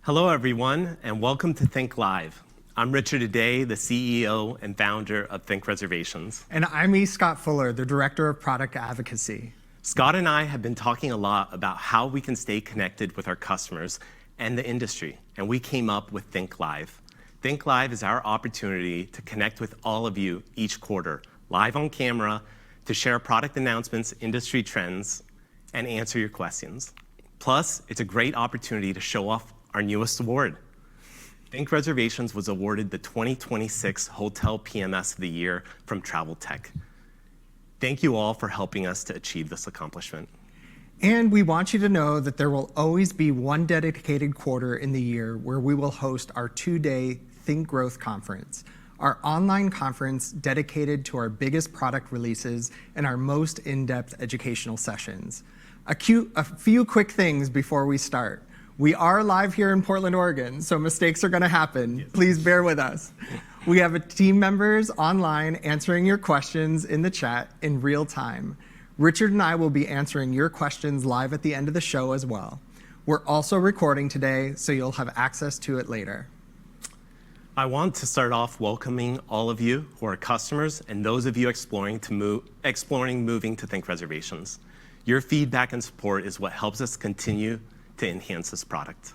Hello, everyone, and welcome to Think Live. I'm Richard Aday, the CEO and founder of ThinkReservations. And I'm Scot Fuller, the Director of Product Advocacy. Scott and I have been talking a lot about how we can stay connected with our customers and the industry, and we came up with Think Live. Think Live is our opportunity to connect with all of you each quarter, live on camera, to share product announcements, industry trends, and answer your questions. Plus, it's a great opportunity to show off our newest award. ThinkReservations was awarded the 2026 Hotel PMS of the Year from Travel Tech. Thank you all for helping us to achieve this accomplishment. And we want you to know that there will always be one dedicated quarter in the year where we will host our two-day Think Growth Conference, our online conference dedicated to our biggest product releases and our most in-depth educational sessions. A few quick things before we start. We are live here in Portland, Oregon, so mistakes are going to happen. Yes. Please bear with us. We have team members online answering your questions in the chat in real time. Richard and I will be answering your questions live at the end of the show as well. We're also recording today, so you'll have access to it later. I want to start off welcoming all of you who are customers and those of you exploring moving to ThinkReservations. Your feedback and support is what helps us continue to enhance this product.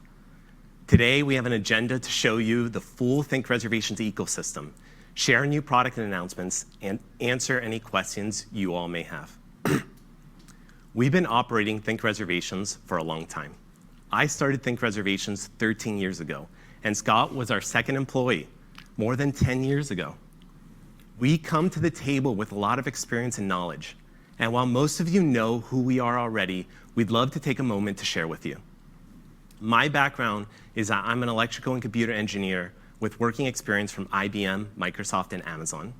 Today, we have an agenda to show you the full ThinkReservations ecosystem, share new product announcements, and answer any questions you all may have. We've been operating ThinkReservations for a long time. I started ThinkReservations 13 years ago, and Scott was our second employee more than 10 years ago. We come to the table with a lot of experience and knowledge, and while most of you know who we are already, we'd love to take a moment to share with you. My background is that I'm an electrical and computer engineer with working experience from IBM, Microsoft, and Amazon.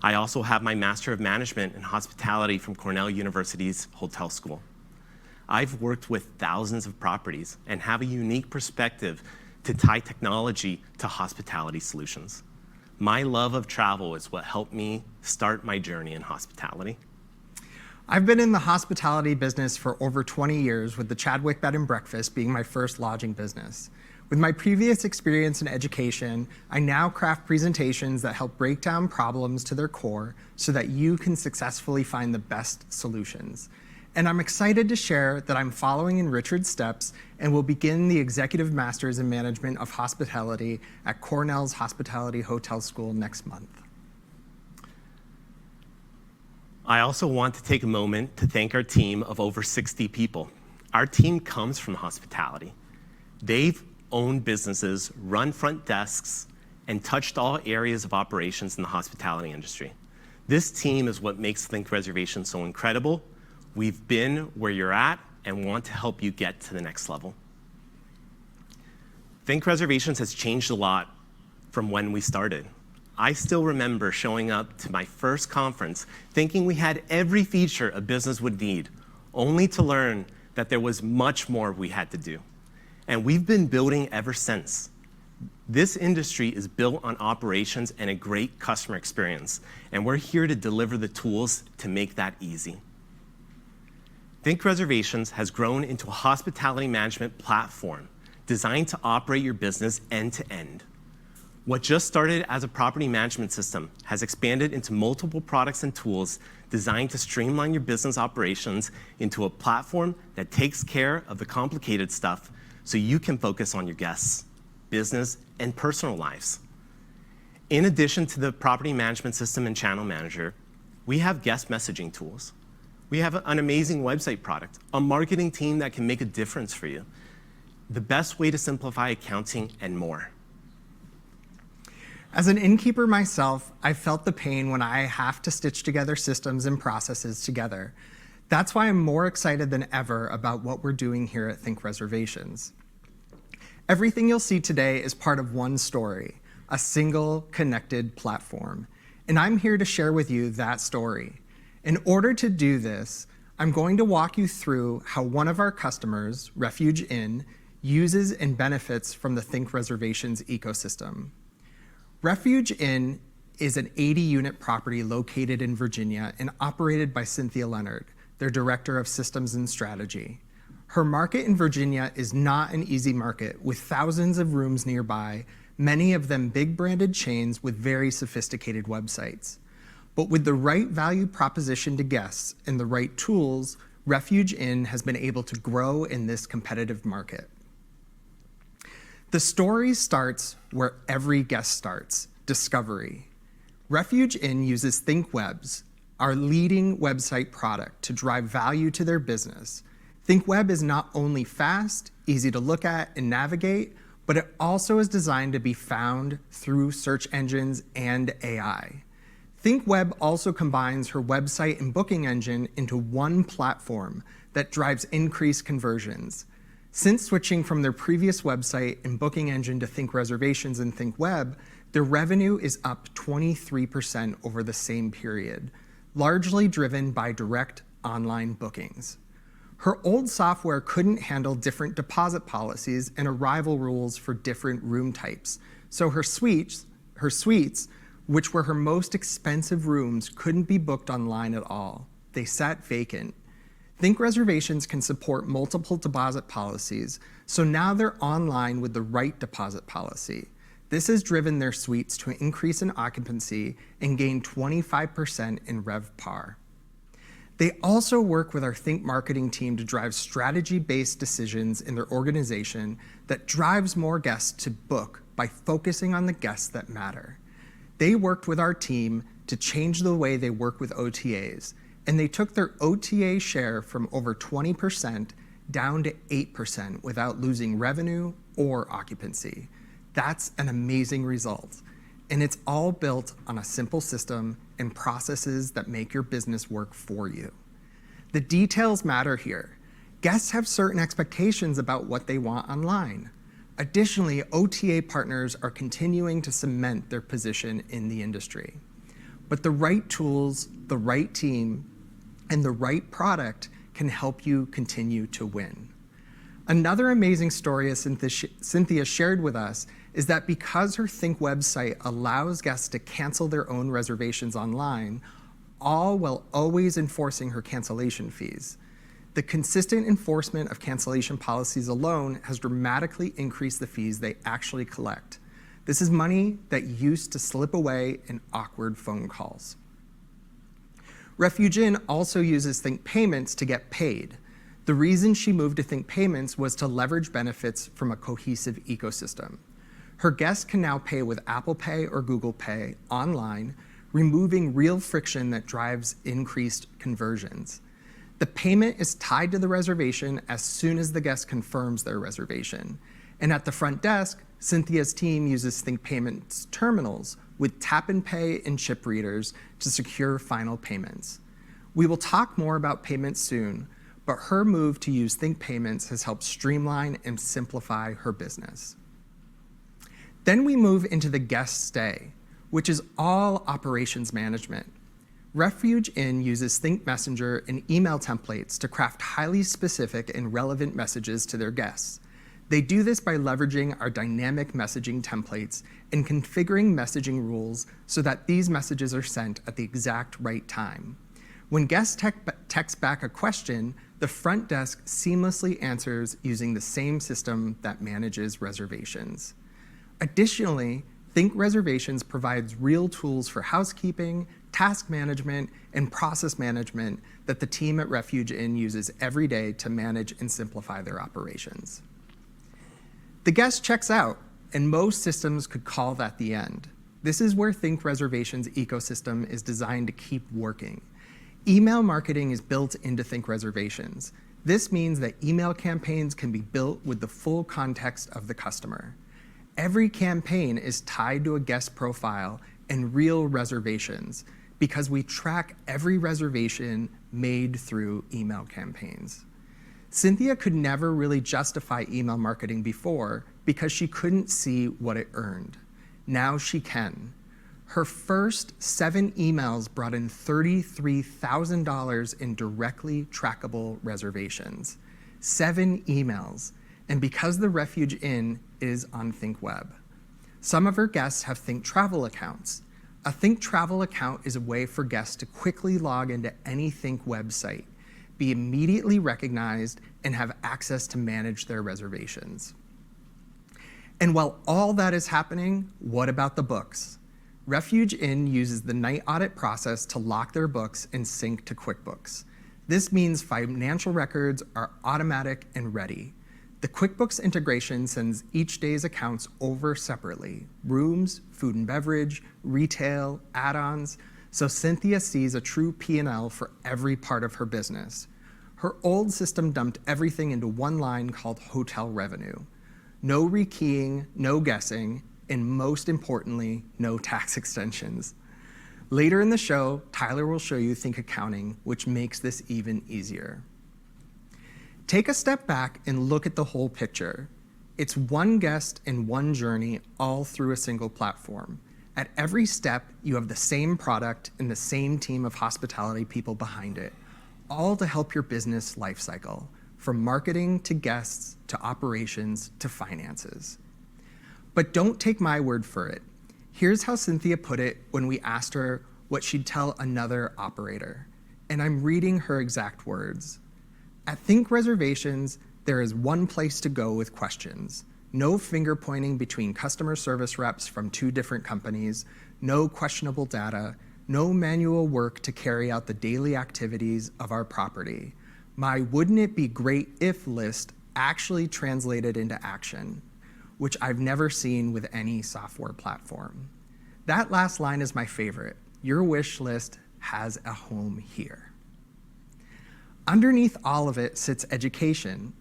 I also have my Master of Management in Hospitality from Cornell University's Hotel School. I've worked with thousands of properties and have a unique perspective to tie technology to hospitality solutions. My love of travel is what helped me start my journey in hospitality. I've been in the hospitality business for over 20 years, with the Chadwick Bed and Breakfast being my first lodging business. With my previous experience in education, I now craft presentations that help break down problems to their core so that you can successfully find the best solutions. And I'm excited to share that I'm following in Richard's steps and will begin the Executive Masters in Management of Hospitality at Cornell's Hospitality Hotel School next month. I also want to take a moment to thank our team of over 60 people. Our team comes from hospitality. They've owned businesses, run front desks, and touched all areas of operations in the hospitality industry. This team is what makes ThinkReservations so incredible. We've been where you're at and want to help you get to the next level. ThinkReservations has changed a lot from when we started. I still remember showing up to my first conference thinking we had every feature a business would need, only to learn that there was much more we had to do. And we've been building ever since. This industry is built on operations and a great customer experience, and we're here to deliver the tools to make that easy. ThinkReservations has grown into a hospitality management platform designed to operate your business end to end. What just started as a property management system has expanded into multiple products and tools designed to streamline your business operations into a platform that takes care of the complicated stuff so you can focus on your guests, business, and personal lives. In addition to the property management system and channel manager, we have guest messaging tools. We have an amazing website product, a marketing team that can make a difference for you, the best way to simplify accounting, and more. As an innkeeper myself, I felt the pain when I have to stitch together systems and processes together. That's why I'm more excited than ever about what we're doing here at ThinkReservations. Everything you'll see today is part of one story, a single connected platform. And I'm here to share with you that story. In order to do this, I'm going to walk you through how one of our customers, Refuge Inn, uses and benefits from the ThinkReservations ecosystem. Refuge Inn is an 80-unit property located in Virginia and operated by Cynthia Leonard, their Director of Systems and Strategy. Her market in Virginia is not an easy market, with thousands of rooms nearby, many of them big branded chains with very sophisticated websites. But with the right value proposition to guests and the right tools, Refuge Inn has been able to grow in this competitive market. The story starts where every guest starts, discovery. Refuge Inn uses ThinkWebs, our leading website product, to drive value to their business. ThinkWeb is not only fast, easy to look at and navigate, but it also is designed to be found through search engines and AI. ThinkWeb also combines her website and booking engine into one platform that drives increased conversions. Since switching from their previous website and booking engine to ThinkReservations and ThinkWeb, their revenue is up 23% over the same period, largely driven by direct online bookings. Her old software couldn't handle different deposit policies and arrival rules for different room types, so her suites, which were her most expensive rooms, couldn't be booked online at all. They sat vacant. ThinkReservations can support multiple deposit policies, so now they're online with the right deposit policy. This has driven their suites to an increase in occupancy and gain 25% in RevPAR. They also work with our Think marketing team to drive strategy-based decisions in their organization that drives more guests to book by focusing on the guests that matter. They worked with our team to change the way they work with OTAs, and they took their OTA share from over 20% down to 8% without losing revenue or occupancy. That's an amazing result, and it's all built on a simple system and processes that make your business work for you. The details matter here. Guests have certain expectations about what they want online. Additionally, OTA partners are continuing to cement their position in the industry. But the right tools, the right team, and the right product can help you continue to win. Another amazing story as Cynthia shared with us is that because her Think website allows guests to cancel their own reservations online, all while always enforcing her cancellation fees. The consistent enforcement of cancellation policies alone has dramatically increased the fees they actually collect. This is money that used to slip away in awkward phone calls. Refuge Inn also uses ThinkPayments to get paid. The reason she moved to ThinkPayments was to leverage benefits from a cohesive ecosystem. Her guests can now pay with Apple Pay or Google Pay online, removing real friction that drives increased conversions. The payment is tied to the reservation as soon as the guest confirms their reservation. And at the front desk, Cynthia's team uses ThinkPayments terminals with tap and pay and chip readers to secure final payments. We will talk more about payments soon, but her move to use ThinkPayments has helped streamline and simplify her business. Then we move into the guest stay, which is all operations management. Refuge Inn uses Think Messenger and email templates to craft highly specific and relevant messages to their guests. They do this by leveraging our dynamic messaging templates and configuring messaging rules so that these messages are sent at the exact right time. When guests text back a question, the front desk seamlessly answers using the same system that manages reservations. Additionally, ThinkReservations provides real tools for housekeeping, task management, and process management that the team at Refuge Inn uses every day to manage and simplify their operations. The guest checks out, and most systems could call that the end. This is where ThinkReservations' ecosystem is designed to keep working. Email marketing is built into ThinkReservations. This means that email campaigns can be built with the full context of the customer. Every campaign is tied to a guest profile and real reservations because we track every reservation made through email campaigns. Cynthia could never really justify email marketing before because she couldn't see what it earned. Now she can. Her first 7 emails brought in $33,000 in directly trackable reservations. 7 emails. And because the Refuge Inn is on ThinkWeb. Some of her guests have Think Travel accounts. A Think Travel account is a way for guests to quickly log into any Think website. be immediately recognized, and have access to manage their reservations. And while all that is happening, what about the books? Refuge Inn uses the night audit process to lock their books and sync to QuickBooks. This means financial records are automatic and ready. The QuickBooks integration sends each day's accounts over separately: rooms, food and beverage, retail, add-ons, so Cynthia sees a true P&L for every part of her business. Her old system dumped everything into one line called hotel revenue. No rekeying, no guessing, and most importantly, no tax extensions. Later in the show, Tyler will show you Think Accounting, which makes this even easier. Take a step back and look at the whole picture. It's one guest and one journey all through a single platform. At every step, you have the same product and the same team of hospitality people behind it, all to help your business lifecycle, from marketing to guests to operations to finances. But don't take my word for it. Here's how Cynthia put it when we asked her what she'd tell another operator. And I'm reading her exact words. At ThinkReservations, there is one place to go with questions. No finger pointing between customer service reps from two different companies, no questionable data, no manual work to carry out the daily activities of our property. My wouldn't it be great if list actually translated into action, which I've never seen with any software platform. That last line is my favorite. Your wish list has a home here. Underneath all of it sits education.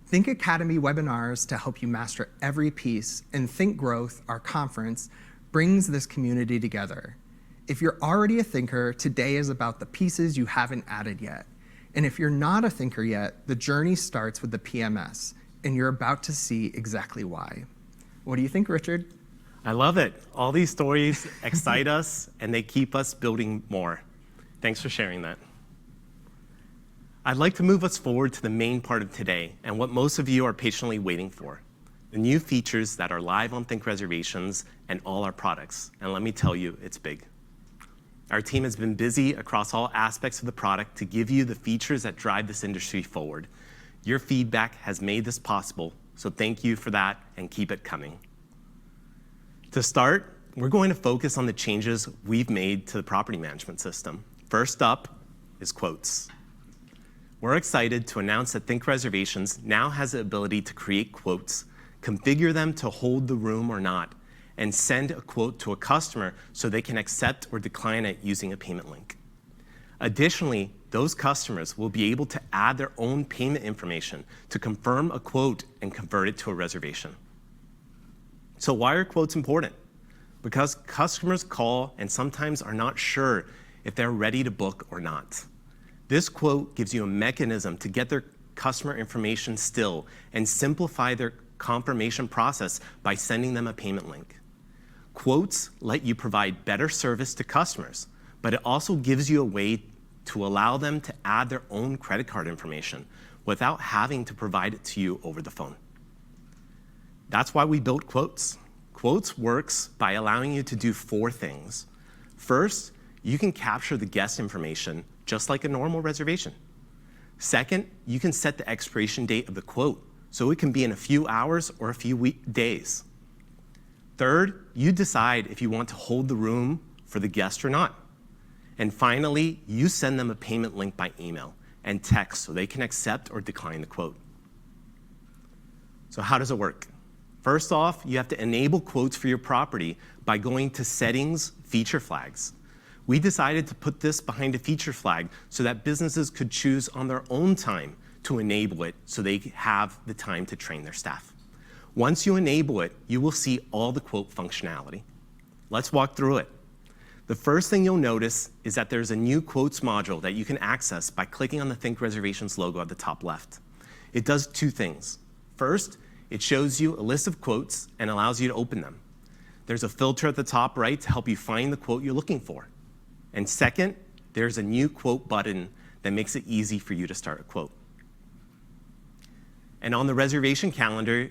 Think Academy webinars to help you master every piece, and Think Growth, our conference, brings this community together. If you're already a thinker, today is about the pieces you haven't added yet. And if you're not a thinker yet, the journey starts with the PMS, and you're about to see exactly why. What do you think, Richard? I love it. All these stories excite us, and they keep us building more. Thanks for sharing that. I'd like to move us forward to the main part of today and what most of you are patiently waiting for, the new features that are live on ThinkReservations and all our products. And let me tell you, it's big. Our team has been busy across all aspects of the product to give you the features that drive this industry forward. Your feedback has made this possible, so thank you for that and keep it coming. To start, we're going to focus on the changes we've made to the property management system. First up is quotes. We're excited to announce that ThinkReservations now has the ability to create quotes, configure them to hold the room or not, and send a quote to a customer so they can accept or decline it using a payment link. Additionally, those customers will be able to add their own payment information to confirm a quote and convert it to a reservation. So why are quotes important? Because customers call and sometimes are not sure if they're ready to book or not. This quote gives you a mechanism to get their customer information still and simplify their confirmation process by sending them a payment link. Quotes let you provide better service to customers, but it also gives you a way to allow them to add their own credit card information without having to provide it to you over the phone. That's why we built Quotes. Quotes works by allowing you to do 4 things. First, you can capture the guest information just like a normal reservation. Second, you can set the expiration date of the quote, so it can be in a few hours or a few days. Third, you decide if you want to hold the room for the guest or not. And finally, you send them a payment link by email and text so they can accept or decline the quote. So how does it work? First off, you have to enable quotes for your property by going to Settings, Feature Flags. We decided to put this behind a feature flag so that businesses could choose on their own time to enable it so they have the time to train their staff. Once you enable it, you will see all the quote functionality. Let's walk through it. The first thing you'll notice is that there's a new quotes module that you can access by clicking on the ThinkReservations logo at the top left. It does 2 things. First, it shows you a list of quotes and allows you to open them. There's a filter at the top right to help you find the quote you're looking for. And second, there's a new quote button that makes it easy for you to start a quote. And on the reservation calendar,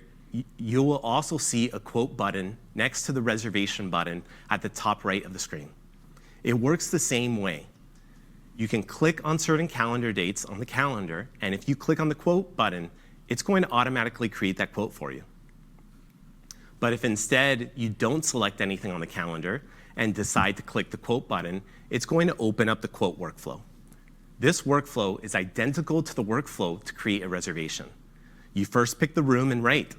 you will also see a quote button next to the reservation button at the top right of the screen. It works the same way. You can click on certain calendar dates on the calendar, and if you click on the quote button, it's going to automatically create that quote for you. But if instead you don't select anything on the calendar and decide to click the quote button, it's going to open up the quote workflow. This workflow is identical to the workflow to create a reservation. You first pick the room and rate,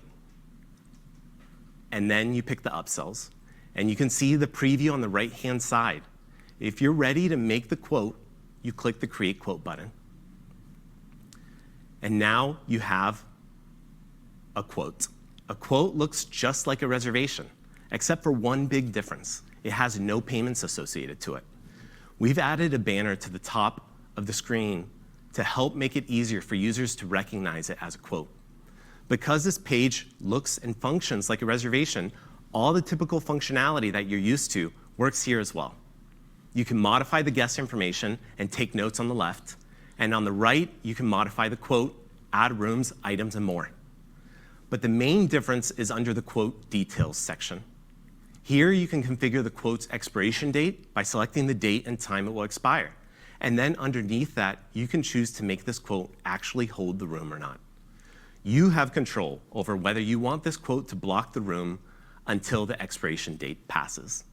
and then you pick the upsells. And you can see the preview on the right-hand side. If you're ready to make the quote, you click the Create Quote button. And now you have a quote. A quote looks just like a reservation, except for one big difference. It has no payments associated to it. We've added a banner to the top of the screen to help make it easier for users to recognize it as a quote. Because this page looks and functions like a reservation, all the typical functionality that you're used to works here as well. You can modify the guest information and take notes on the left. And on the right, you can modify the quote, add rooms, items, and more. But the main difference is under the quote details section. Here, you can configure the quote's expiration date by selecting the date and time it will expire. And then underneath that, you can choose to make this quote actually hold the room or not. You have control over whether you want this quote to block the room until the expiration date passes.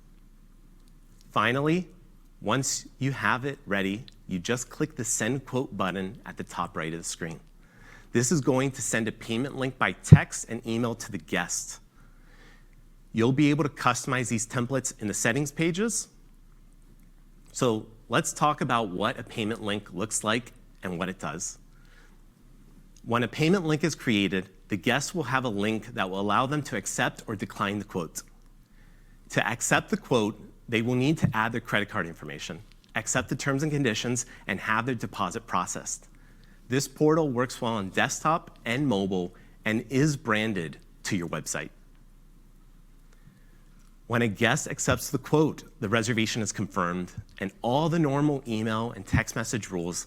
Finally, once you have it ready, you just click the Send Quote button at the top right of the screen. This is going to send a payment link by text and email to the guest. You'll be able to customize these templates in the settings pages. So let's talk about what a payment link looks like and what it does. When a payment link is created, the guest will have a link that will allow them to accept or decline the quote. To accept the quote, they will need to add their credit card information, accept the terms and conditions, and have their deposit processed. This portal works well on desktop and mobile and is branded to your website. When a guest accepts the quote, the reservation is confirmed, and all the normal email and text message rules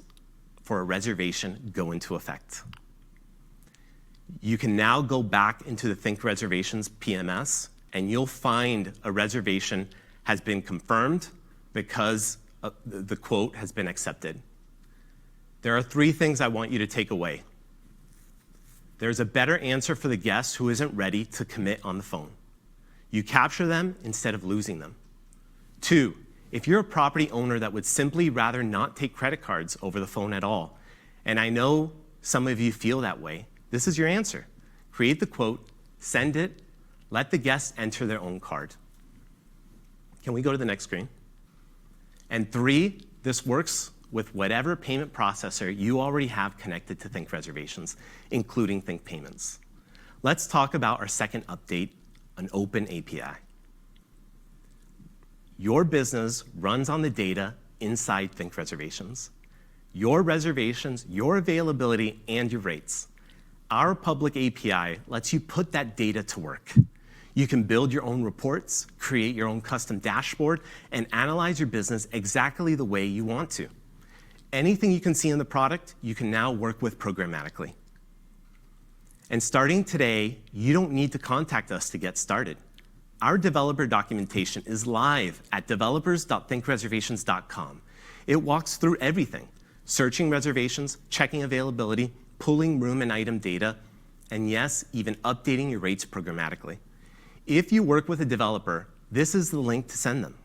for a reservation go into effect. You can now go back into the ThinkReservations PMS, and you'll find a reservation has been confirmed because the quote has been accepted. There are 3 things I want you to take away. There's a better answer for the guest who isn't ready to commit on the phone. You capture them instead of losing them. 2, if you're a property owner that would simply rather not take credit cards over the phone at all, and I know some of you feel that way, this is your answer. Create the quote, send it, let the guest enter their own card. Can we go to the next screen? And 3, this works with whatever payment processor you already have connected to ThinkReservations, including ThinkPayments. Let's talk about our second update, an open API. Your business runs on the data inside ThinkReservations. Your reservations, your availability, and your rates. Our public API lets you put that data to work. You can build your own reports, create your own custom dashboard, and analyze your business exactly the way you want to. Anything you can see in the product, you can now work with programmatically. And starting today, you don't need to contact us to get started. Our developer documentation is live at developers.thinkreservations.com. It walks through everything: searching reservations, checking availability, pulling room and item data, and yes, even updating your rates programmatically. If you work with a developer, this is the link to send them.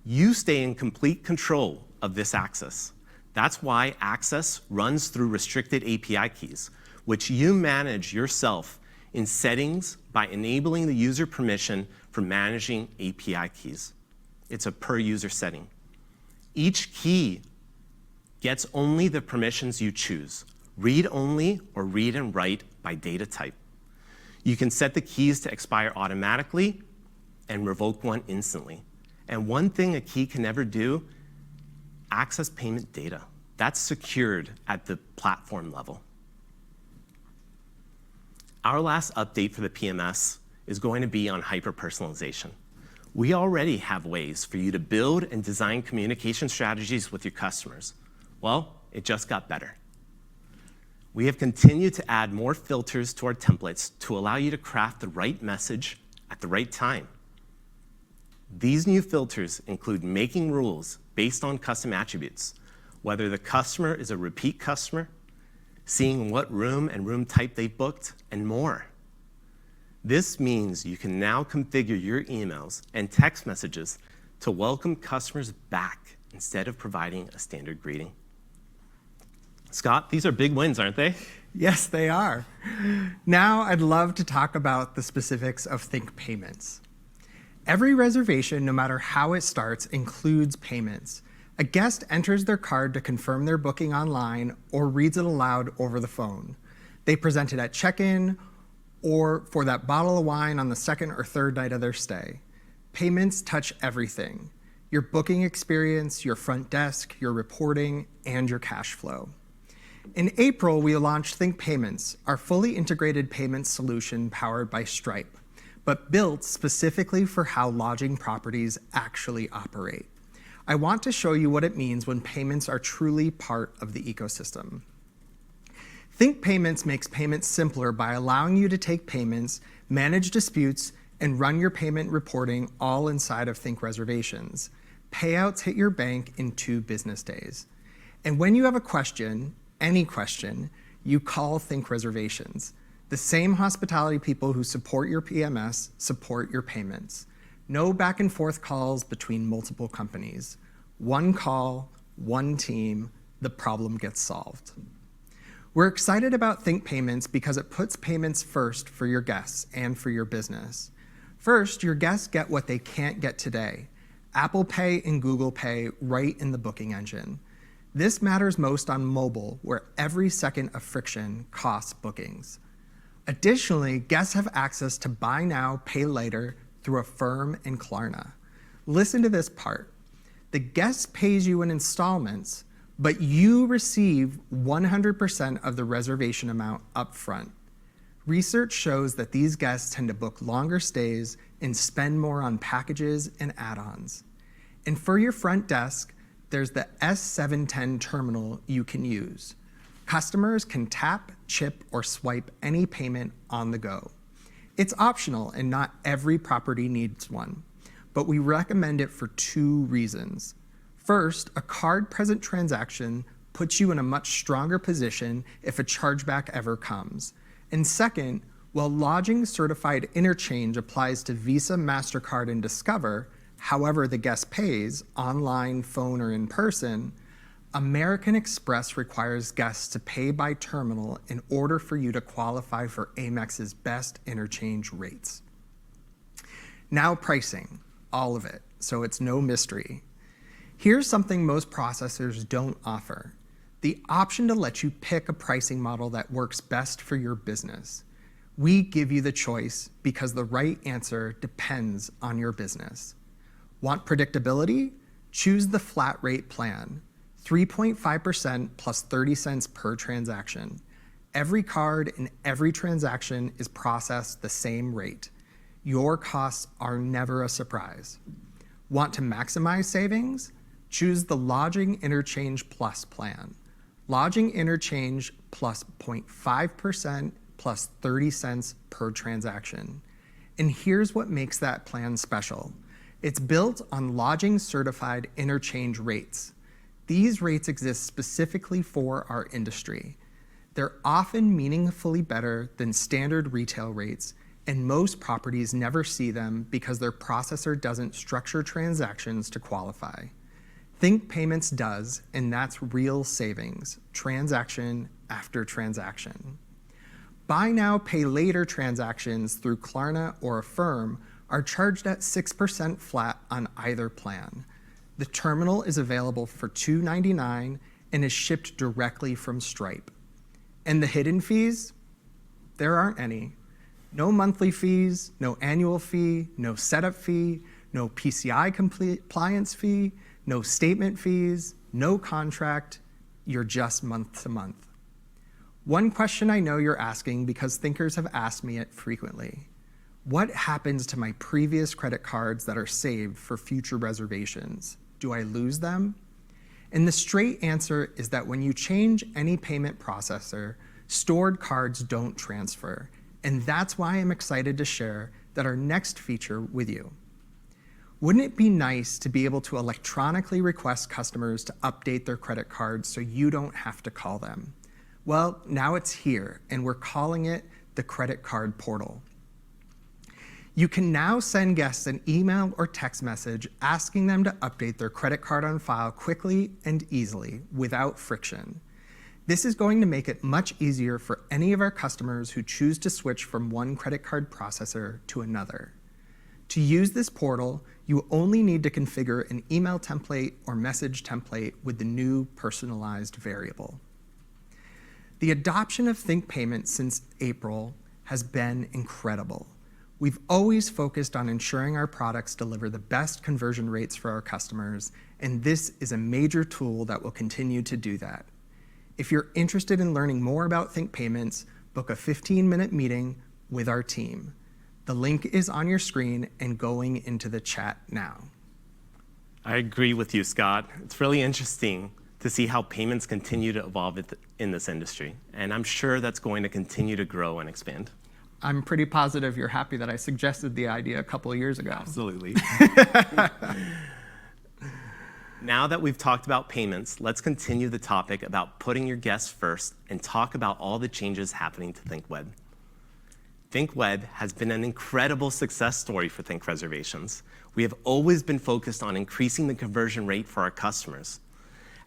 You stay in complete control of this access. That's why access runs through restricted API keys, which you manage yourself in settings by enabling the user permission for managing API keys. It's a per user setting. Each key gets only the permissions you choose, read only or read and write by data type. You can set the keys to expire automatically and revoke one instantly. And one thing a key can never do, access payment data. That's secured at the platform level. Our last update for the PMS is going to be on hyper-personalization. We already have ways for you to build and design communication strategies with your customers. Well, it just got better. We have continued to add more filters to our templates to allow you to craft the right message at the right time. These new filters include making rules, based on custom attributes, whether the customer is a repeat customer, seeing what room and room type they booked, and more. This means you can now configure your emails and text messages to welcome customers back instead of providing a standard greeting. Scott, these are big wins, aren't they? Yes, they are. Now I'd love to talk about the specifics of ThinkPayments. Every reservation, no matter how it starts, includes payments. A guest enters their card to confirm their booking online or reads it aloud over the phone. They present it at check-in or for that bottle of wine on the second or third night of their stay. Payments touch everything: your booking experience, your front desk, your reporting, and your cash flow. In April, we launched ThinkPayments, our fully integrated payments solution powered by Stripe, but built specifically for how lodging properties actually operate. I want to show you what it means when payments are truly part of the ecosystem. ThinkPayments makes payments simpler by allowing you to take payments, manage disputes, and run your payment reporting all inside of ThinkReservations. Payouts hit your bank in 2 business days. And when you have a question, any question, you call ThinkReservations. The same hospitality people who support your PMS support your payments. No back and forth calls between multiple companies. One call, one team, the problem gets solved. We're excited about ThinkPayments because it puts payments first for your guests and for your business. First, your guests get what they can't get today: Apple Pay and Google Pay right in the booking engine. This matters most on mobile, where every second of friction costs bookings. Additionally, guests have access to buy now, pay later through Affirm and Klarna. Listen to this part. The guest pays you in installments, but you receive 100% of the reservation amount up front. Research shows that these guests tend to book longer stays and spend more on packages and add-ons. And for your front desk, there's the S710 terminal you can use. Customers can tap, chip, or swipe any payment on the go. It's optional, and not every property needs one, but we recommend it for 2 reasons. First, a card-present transaction puts you in a much stronger position if a chargeback ever comes. And second, while lodging certified interchange applies to Visa, MasterCard, and Discover, however the guest pays, online, phone, or in person, American Express requires guests to pay by terminal in order for you to qualify for Amex's best interchange rates. Now pricing, all of it, so it's no mystery. Here's something most processors don't offer: the option to let you pick a pricing model that works best for your business. We give you the choice because the right answer depends on your business. Want predictability? Choose the flat rate plan, 3.5% plus 30 cents per transaction. Every card and every transaction is processed the same rate. Your costs are never a surprise. Want to maximize savings? Choose the Lodging Interchange Plus plan. Lodging interchange plus 0.5% plus 30 cents per transaction. And here's what makes that plan special. It's built on lodging certified interchange rates. These rates exist specifically for our industry. They're often meaningfully better than standard retail rates, and most properties never see them because their processor doesn't structure transactions to qualify. ThinkPayments does, and that's real savings, transaction after transaction. Buy now, pay later transactions through Klarna or Affirm are charged at 6% flat on either plan. The terminal is available for $2.99 and is shipped directly from Stripe. And the hidden fees? There aren't any. No monthly fees, no annual fee, no setup fee, no PCI compliance fee, no statement fees, no contract. You're just month to month. One question I know you're asking, because thinkers have asked me it frequently: what happens to my previous credit cards that are saved for future reservations? Do I lose them? And the straight answer is that when you change any payment processor, stored cards don't transfer. And that's why I'm excited to share that our next feature with you. Wouldn't it be nice to be able to electronically request customers to update their credit cards so you don't have to call them? Well, now it's here, and we're calling it the Credit Card Portal. You can now send guests an email or text message asking them to update their credit card on file quickly and easily without friction. This is going to make it much easier for any of our customers who choose to switch from one credit card processor to another. To use this portal, you only need to configure an email template or message template with the new personalized variable. The adoption of ThinkPayments since April has been incredible. We've always focused on ensuring our products deliver the best conversion rates for our customers, and this is a major tool that will continue to do that. If you're interested in learning more about ThinkPayments, book a 15-minute meeting with our team. The link is on your screen and going into the chat now. I agree with you, Scott. It's really interesting to see how payments continue to evolve in this industry, and I'm sure that's going to continue to grow and expand. I'm pretty positive you're happy that I suggested the idea a couple of years ago. Absolutely. Now that we've talked about payments, let's continue the topic about putting your guests first and talk about all the changes happening to ThinkWeb. ThinkWeb has been an incredible success story for ThinkReservations. We have always been focused on increasing the conversion rate for our customers.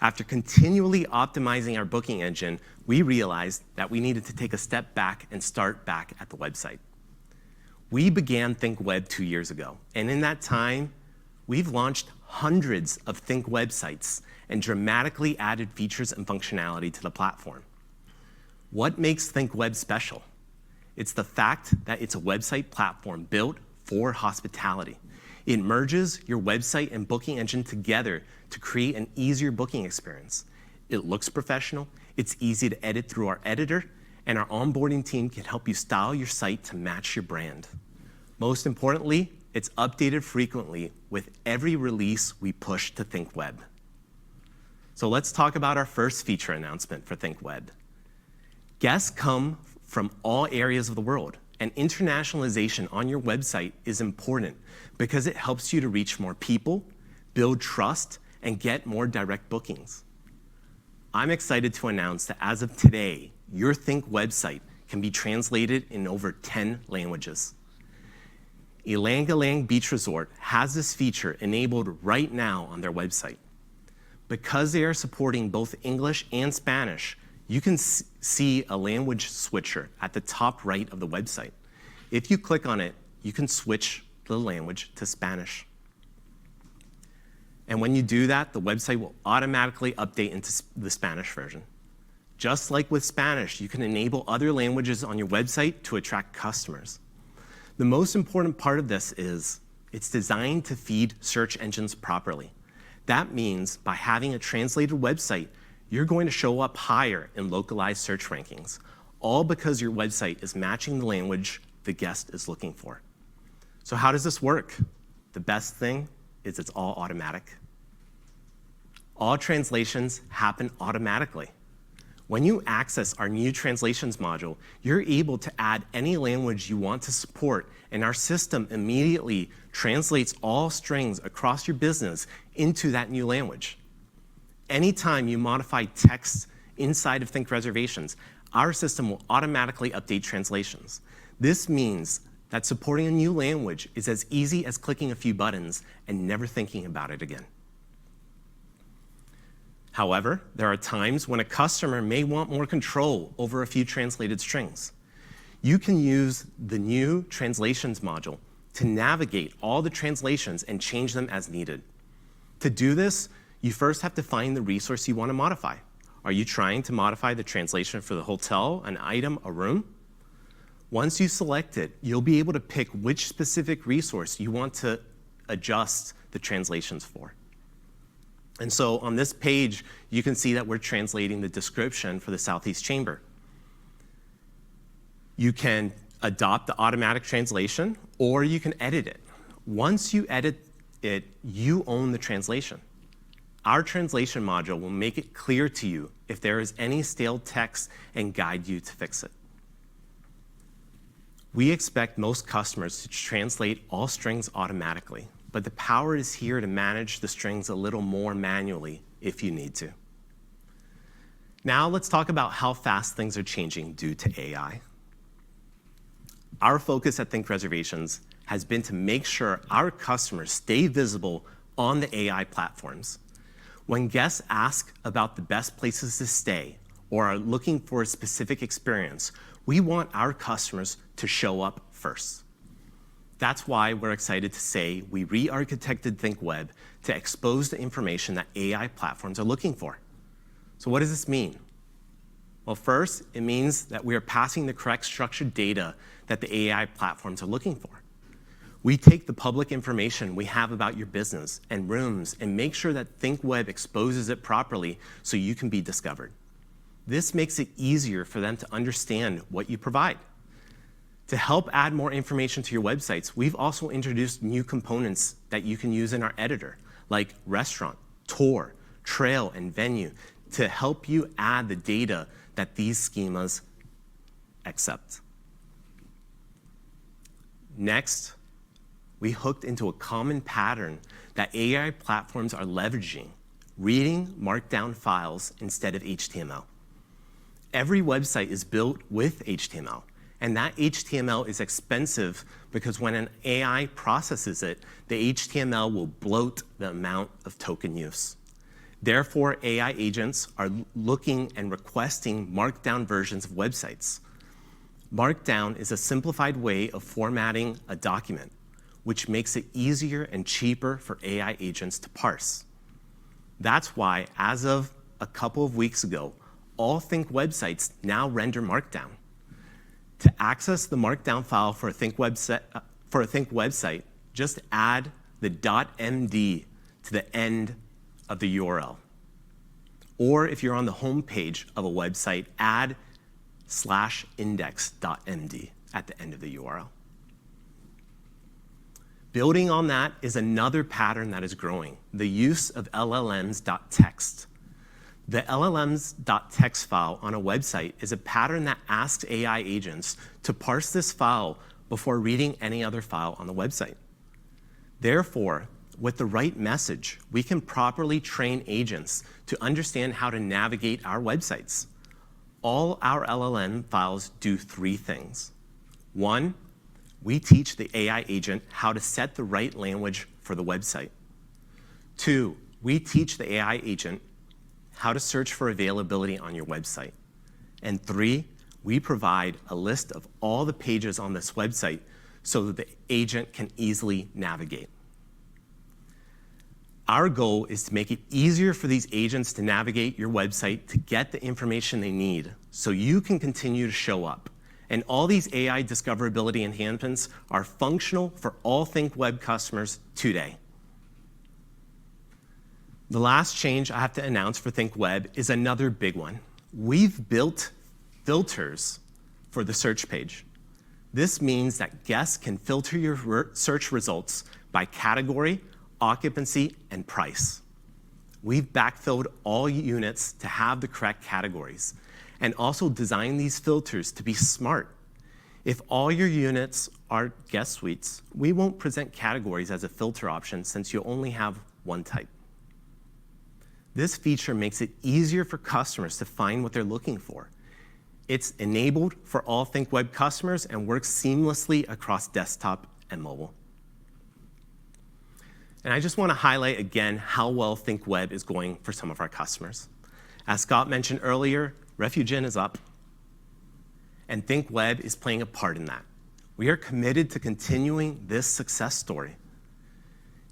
After continually optimizing our booking engine, we realized that we needed to take a step back and start back at the website. We began ThinkWeb 2 years ago, and in that time, we've launched hundreds of Think websites and dramatically added features and functionality to the platform. What makes ThinkWeb special? It's the fact that it's a website platform built for hospitality. It merges your website and booking engine together to create an easier booking experience. It looks professional, it's easy to edit through our editor, and our onboarding team can help you style your site to match your brand. Most importantly, it's updated frequently with every release we push to ThinkWeb. So let's talk about our first feature announcement for ThinkWeb. Guests come from all areas of the world, and internationalization on your website is important because it helps you to reach more people, build trust, and get more direct bookings. I'm excited to announce that as of today, your Think website can be translated in over 10 languages. Ilangalang Beach Resort has this feature enabled right now on their website. Because they are supporting both English and Spanish, you can see a language switcher at the top right of the website. If you click on it, you can switch the language to Spanish. And when you do that, the website will automatically update into the Spanish version. Just like with Spanish, you can enable other languages on your website to attract customers. The most important part of this is it's designed to feed search engines properly. That means by having a translated website, you're going to show up higher in localized search rankings, all because your website is matching the language the guest is looking for. So how does this work? The best thing is it's all automatic. All translations happen automatically. When you access our new translations module, you're able to add any language you want to support, and our system immediately translates all strings across your business into that new language. Anytime you modify text inside of ThinkReservations, our system will automatically update translations. This means that supporting a new language is as easy as clicking a few buttons and never thinking about it again. However, there are times when a customer may want more control over a few translated strings. You can use the new translations module to navigate all the translations and change them as needed. To do this, you first have to find the resource you want to modify. Are you trying to modify the translation for the hotel, an item, a room? Once you select it, you'll be able to pick which specific resource you want to adjust the translations for. And so on this page, you can see that we're translating the description for the Southeast Chamber. You can adopt the automatic translation, or you can edit it. Once you edit it, you own the translation. Our translation module will make it clear to you if there is any stale text and guide you to fix it. We expect most customers to translate all strings automatically. but the power is here to manage the strings a little more manually if you need to. Now let's talk about how fast things are changing due to AI. Our focus at ThinkReservations has been to make sure our customers stay visible on the AI platforms. When guests ask about the best places to stay or are looking for a specific experience, we want our customers to show up first. That's why we're excited to say we re-architected ThinkWeb to expose the information that AI platforms are looking for. So what does this mean? Well, first, it means that we are passing the correct structured data that the AI platforms are looking for. We take the public information we have about your business and rooms and make sure that ThinkWeb exposes it properly so you can be discovered. This makes it easier for them to understand what you provide. To help add more information to your websites, we've also introduced new components that you can use in our editor, like restaurant, tour, trail, and venue, to help you add the data that these schemas accept. Next, we hooked into a common pattern that AI platforms are leveraging, reading markdown files instead of HTML. Every website is built with HTML, and that HTML is expensive because when an AI processes it, the HTML will bloat the amount of token use. Therefore, AI agents are looking and requesting markdown versions of websites. Markdown is a simplified way of formatting a document, which makes it easier and cheaper for AI agents to parse. That's why, as of a couple of weeks ago, all Think websites now render Markdown. To access the Markdown file for a Think website, just add the .md to the end of the URL. Or if you're on the home page of a website, add /index.md at the end of the URL. Building on that is another pattern that is growing, the use of LLMs.txt. The LLMs.txt file on a website is a pattern that asks AI agents to parse this file before reading any other file on the website. Therefore, with the right message, we can properly train agents to understand how to navigate our websites. All our LLM files do three things. One, we teach the AI agent how to set the right language for the website. Two, we teach the AI agent how to search for availability on your website. And three, we provide a list of all the pages on this website so that the agent can easily navigate. Our goal is to make it easier for these agents to navigate your website to get the information they need so you can continue to show up. And all these AI discoverability enhancements are functional for all ThinkWeb customers today. The last change I have to announce for ThinkWeb is another big one. We've built filters for the search page. This means that guests can filter your search results by category, occupancy, and price. We've backfilled all units to have the correct categories and also designed these filters to be smart. If all your units are guest suites, we won't present categories as a filter option since you only have one type. This feature makes it easier for customers to find what they're looking for. It's enabled for all ThinkWeb customers and works seamlessly across desktop and mobile. And I just want to highlight again how well ThinkWeb is going for some of our customers. As Scott mentioned earlier, Refugin is up, and ThinkWeb is playing a part in that. We are committed to continuing this success story.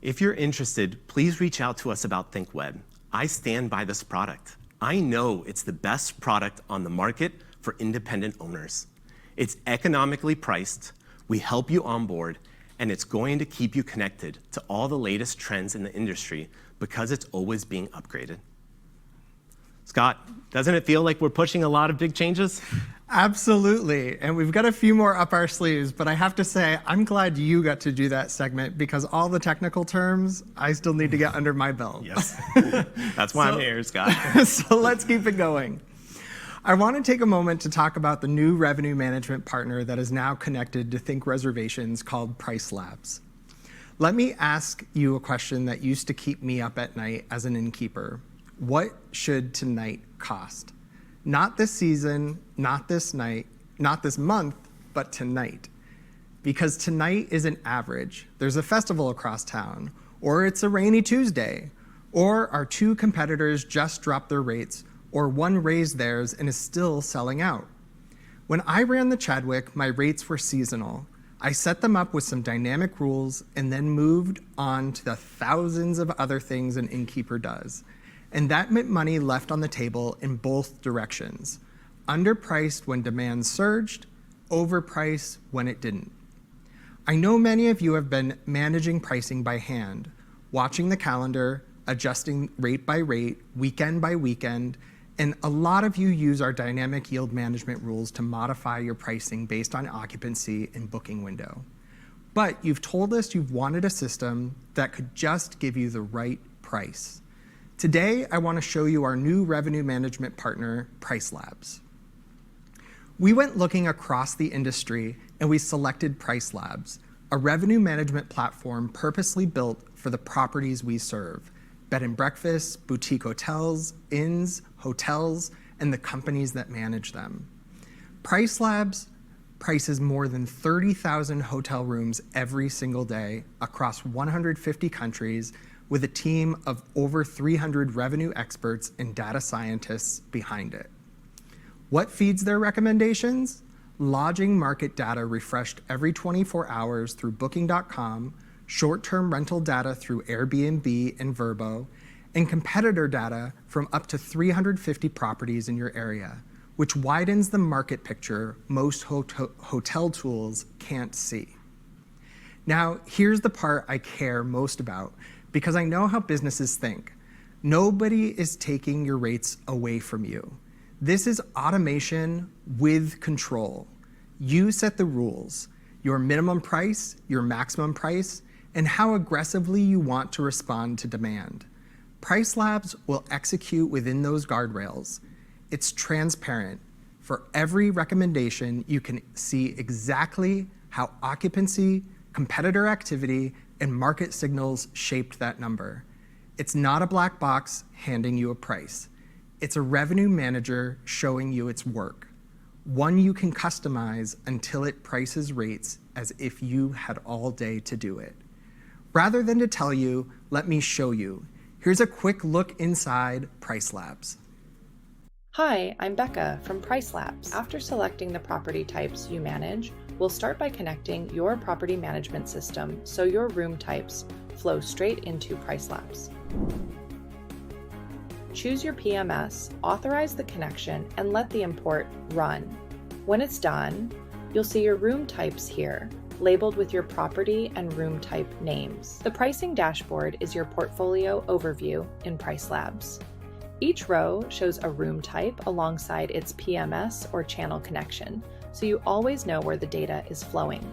If you're interested, please reach out to us about ThinkWeb. I stand by this product. I know it's the best product on the market for independent owners. It's economically priced, we help you onboard, and it's going to keep you connected to all the latest trends in the industry because it's always being upgraded. Scott, doesn't it feel like we're pushing a lot of big changes? Absolutely, and we've got a few more up our sleeves, but I have to say, I'm glad you got to do that segment because all the technical terms, I still need to get under my belt. Yes, that's why I'm here, Scott. So let's keep it going. I want to take a moment to talk about the new revenue management partner that is now connected to ThinkReservations called Price Labs. Let me ask you a question that used to keep me up at night as an innkeeper. What should tonight cost? Not this season, not this night, not this month, but tonight. Because tonight isn't average. There's a festival across town, or it's a rainy Tuesday, or our two competitors just dropped their rates, or one raised theirs and is still selling out. When I ran the Chadwick, my rates were seasonal. I set them up with some dynamic rules and then moved on to the thousands of other things an innkeeper does. And that meant money left on the table in both directions. Underpriced when demand surged, overpriced when it didn't. I know many of you have been managing pricing by hand, watching the calendar, adjusting rate by rate, weekend by weekend, and a lot of you use our dynamic yield management rules to modify your pricing based on occupancy and booking window. But you've told us you've wanted a system that could just give you the right price. Today, I want to show you our new revenue management partner, PriceLabs. We went looking across the industry and we selected PriceLabs, a revenue management platform purposely built for the properties we serve: bed and breakfasts, boutique hotels, inns, hotels, and the companies that manage them. PriceLabs prices more than 30,000 hotel rooms every single day across 150 countries with a team of over 300 revenue experts and data scientists behind it. What feeds their recommendations? Lodging market data refreshed every 24 hours through Booking.com, short-term rental data through Airbnb and Vrbo, and competitor data from up to 350 properties in your area, which widens the market picture most hotel tools can't see. Now, here's the part I care most about, because I know how businesses think. Nobody is taking your rates away from you. This is automation with control. You set the rules, your minimum price, your maximum price, and how aggressively you want to respond to demand. PriceLabs will execute within those guardrails. It's transparent. For every recommendation, you can see exactly how occupancy, competitor activity, and market signals shaped that number. It's not a black box handing you a price. It's a revenue manager showing you its work, one you can customize until it prices rates as if you had all day to do it. Rather than to tell you, let me show you. Here's a quick look inside PriceLabs. Hi, I'm Becca from PriceLabs. After selecting the property types you manage, we'll start by connecting your property management system so your room types flow straight into PriceLabs. Choose your PMS, authorize the connection, and let the import run. When it's done, you'll see your room types here, labeled with your property and room type names. The pricing dashboard is your portfolio overview in PriceLabs. Each row shows a room type alongside its PMS or channel connection, so you always know where the data is flowing.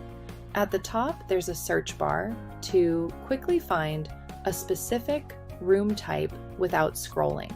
At the top, there's a search bar to quickly find a specific room type without scrolling.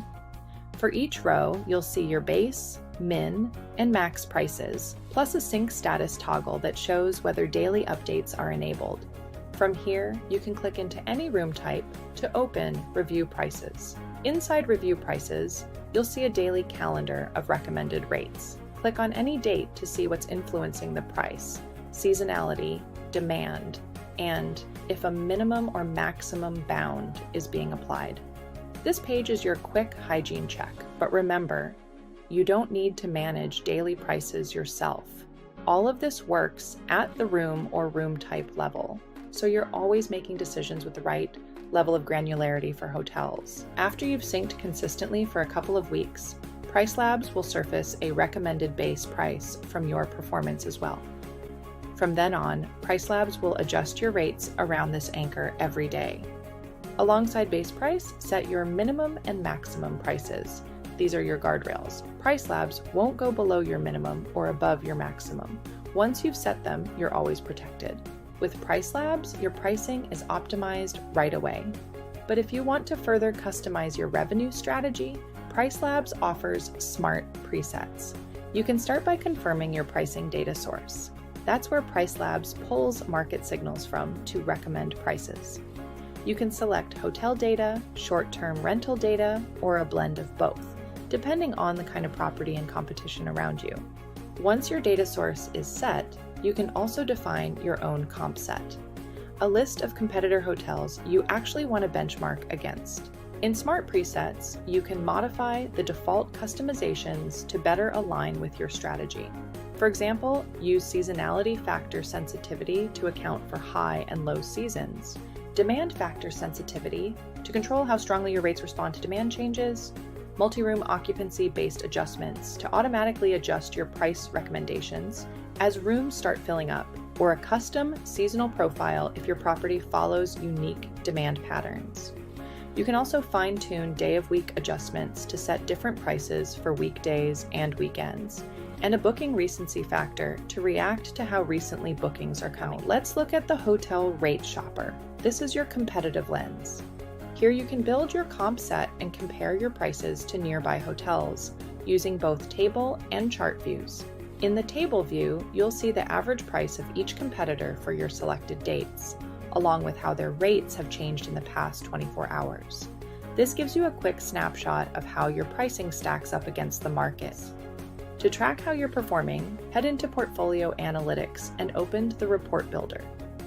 For each row, you'll see your base, min, and max prices, plus a sync status toggle that shows whether daily updates are enabled. From here, you can click into any room type to open Review Prices. Inside Review Prices, you'll see a daily calendar of recommended rates. Click on any date to see what's influencing the price, seasonality, demand, and if a minimum or maximum bound is being applied. This page is your quick hygiene check, but remember, you don't need to manage daily prices yourself. All of this works at the room or room type level, so you're always making decisions with the right level of granularity for hotels. After you've synced consistently for a couple of weeks, PriceLabs will surface a recommended base price from your performance as well. From then on, PriceLabs will adjust your rates around this anchor every day. Alongside base price, set your minimum and maximum prices. These are your guardrails. PriceLabs won't go below your minimum or above your maximum. Once you've set them, you're always protected. With PriceLabs, your pricing is optimized right away. But if you want to further customize your revenue strategy, PriceLabs offers smart presets. You can start by confirming your pricing data source. That's where PriceLabs pulls market signals from to recommend prices. You can select hotel data, short-term rental data, or a blend of both, depending on the kind of property and competition around you. Once your data source is set, you can also define your own comp set, a list of competitor hotels you actually want to benchmark against. In Smart Presets, you can modify the default customizations to better align with your strategy. For example, use seasonality factor sensitivity to account for high and low seasons, demand factor sensitivity to control how strongly your rates respond to demand changes, multi-room occupancy-based adjustments to automatically adjust your price recommendations as rooms start filling up, or a custom seasonal profile if your property follows unique demand patterns. You can also fine-tune day-of-week adjustments to set different prices for weekdays and weekends, and a booking recency factor to react to how recently bookings are coming. Let's look at the Hotel Rate Shopper. This is your competitive lens. Here you can build your comp set and compare your prices to nearby hotels using both table and chart views. In the table view, you'll see the average price of each competitor for your selected dates, along with how their rates have changed in the past 24 hours. This gives you a quick snapshot of how your pricing stacks up against the market. To track how you're performing, head into Portfolio Analytics and open the Report Builder.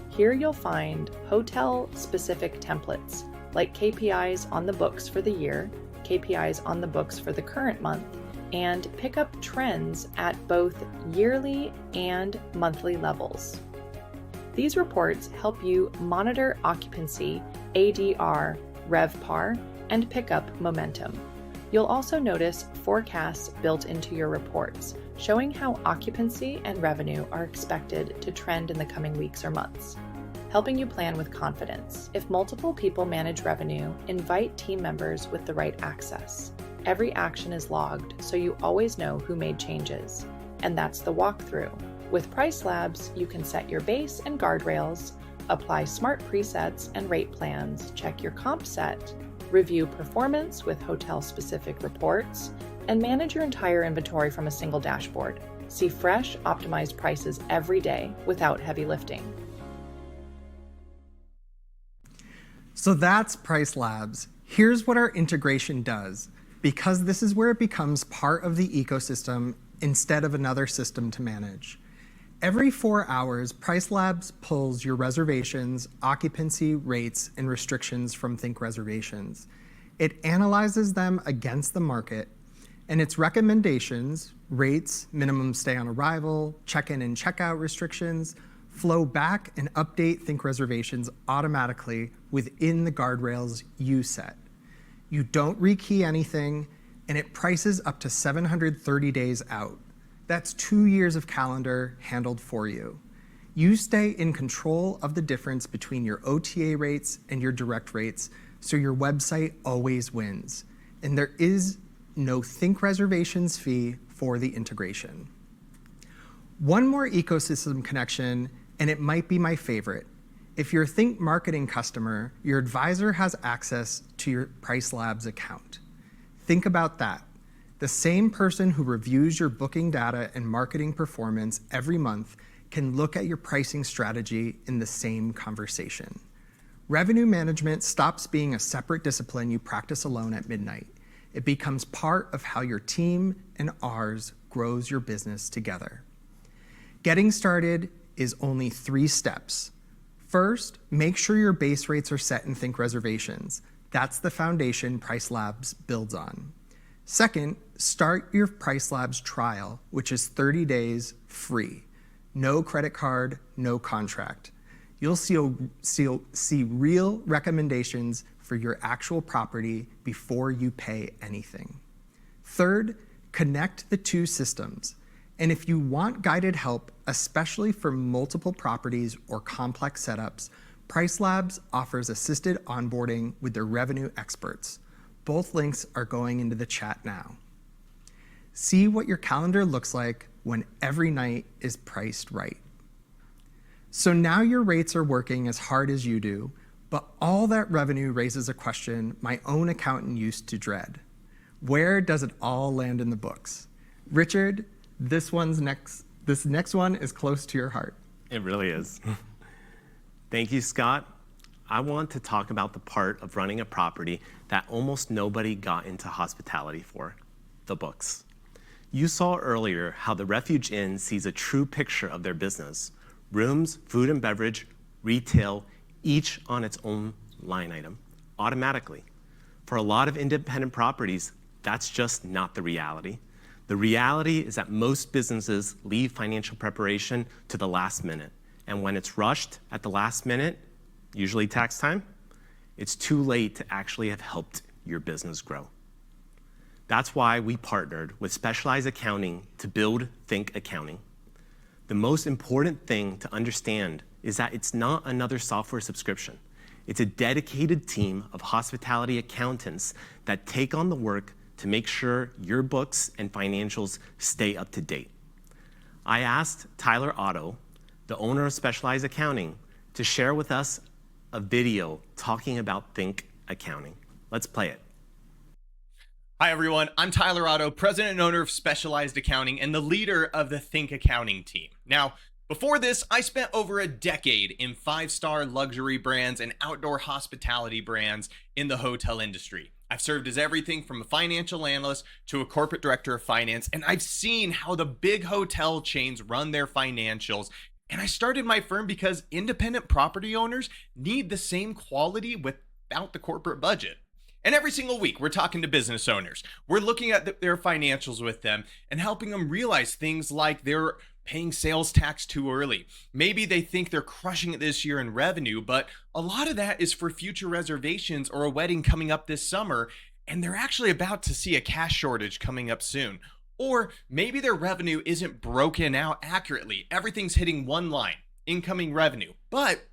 Here you'll find hotel-specific templates, like KPIs on the books for the year, KPIs on the books for the current month, and pick up trends at both yearly and monthly levels. These reports help you monitor occupancy, ADR, RevPAR, and pick up momentum. You'll also notice forecasts built into your reports, showing how occupancy and revenue are expected to trend in the coming weeks or months, helping you plan with confidence. If multiple people manage revenue, invite team members with the right access. Every action is logged, so you always know who made changes. And that's the walkthrough. With PriceLabs, you can set your base and guardrails, apply smart presets and rate plans, check your comp set, review performance with hotel-specific reports, and manage your entire inventory from a single dashboard. See fresh, optimized prices every day without heavy lifting. So that's PriceLabs. Here's what our integration does, because this is where it becomes part of the ecosystem instead of another system to manage. Every 4 hours, PriceLabs pulls your reservations, occupancy, rates, and restrictions from ThinkReservations. It analyzes them against the market, and its recommendations, rates, minimum stay on arrival, check-in and check-out restrictions, flow back and update ThinkReservations automatically within the guardrails you set. You don't rekey anything, and it prices up to 730 days out. That's 2 years of calendar handled for you. You stay in control of the difference between your OTA rates and your direct rates, so your website always wins. And there is no ThinkReservations fee for the integration. One more ecosystem connection, and it might be my favorite. If you're a Think Marketing customer, your advisor has access to your PriceLabs account. Think about that. The same person who reviews your booking data and marketing performance every month can look at your pricing strategy in the same conversation. Revenue management stops being a separate discipline you practice alone at midnight. It becomes part of how your team and ours grows your business together. Getting started is only 3 steps. First, make sure your base rates are set in ThinkReservations. That's the foundation PriceLabs builds on. Second, start your PriceLabs trial, which is 30 days free. No credit card, no contract. You'll see real recommendations for your actual property before you pay anything. Third, connect the 2 systems. And if you want guided help, especially for multiple properties or complex setups, PriceLabs offers assisted onboarding with their revenue experts. Both links are going into the chat now. See what your calendar looks like when every night is priced right. So now your rates are working as hard as you do, but all that revenue raises a question my own accountant used to dread. Where does it all land in the books? Richard, this one's next This next one is close to your heart. It really is. Thank you, Scott. I want to talk about the part of running a property that almost nobody got into hospitality for, the books. You saw earlier how the Refuge Inn sees a true picture of their business. Rooms, food and beverage, retail, each on its own line item, automatically. For a lot of independent properties, that's just not the reality. The reality is that most businesses leave financial preparation to the last minute. And when it's rushed at the last minute, usually tax time, it's too late to actually have helped your business grow. That's why we partnered with Specialized Accounting to build Think Accounting. The most important thing to understand is that it's not another software subscription. It's a dedicated team of hospitality accountants that take on the work to make sure your books and financials stay up to date. I asked Tyler Otto, the owner of Specialized Accounting, to share with us a video talking about Think Accounting. Let's play it. Hi everyone, I'm Tyler Otto, president and owner of Specialized Accounting and the leader of the Think Accounting team. Now, before this, I spent over a decade in 5-star luxury brands and outdoor hospitality brands in the hotel industry. I've served as everything from a financial analyst to a corporate director of finance, and I've seen how the big hotel chains run their financials. And I started my firm because independent property owners need the same quality without the corporate budget. And every single week, we're talking to business owners. We're looking at their financials with them and helping them realize things like they're paying sales tax too early. Maybe they think they're crushing it this year in revenue, but a lot of that is for future reservations or a wedding coming up this summer, and they're actually about to see a cash shortage coming up soon. Or maybe their revenue isn't broken out accurately. Everything's hitting one line, incoming revenue, but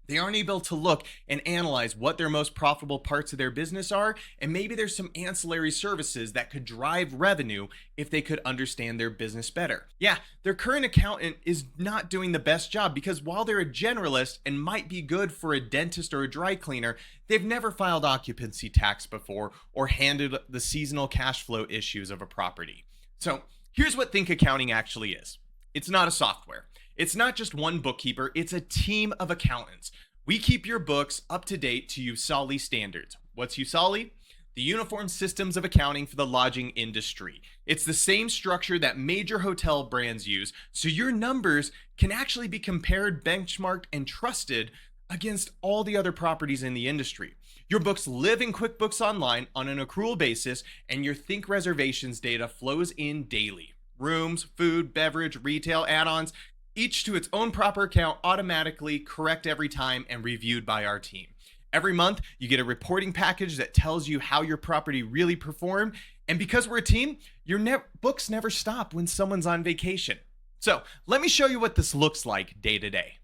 they aren't able to look and analyze what their most profitable parts of their business are, and maybe there's some ancillary services that could drive revenue if they could understand their business better. Yeah, their current accountant is not doing the best job because while they're a generalist and might be good for a dentist or a dry cleaner, they've never filed occupancy tax before or handled the seasonal cash flow issues of a property. So here's what Think Accounting actually is. It's not a software. It's not just one bookkeeper, it's a team of accountants. We keep your books up to date to USALI standards. What's USALI? The Uniform Systems of Accounting for the Lodging Industry. It's the same structure that major hotel brands use, so your numbers can actually be compared, benchmarked, and trusted against all the other properties in the industry. Your books live in QuickBooks Online on an accrual basis, and your ThinkReservations data flows in daily. Rooms, food, beverage, retail, add-ons, each to its own proper account, automatically correct every time and reviewed by our team. Every month, you get a reporting package that tells you how your property really performed. And because we're a team, your books never stop when someone's on vacation. So let me show you what this looks like day to day.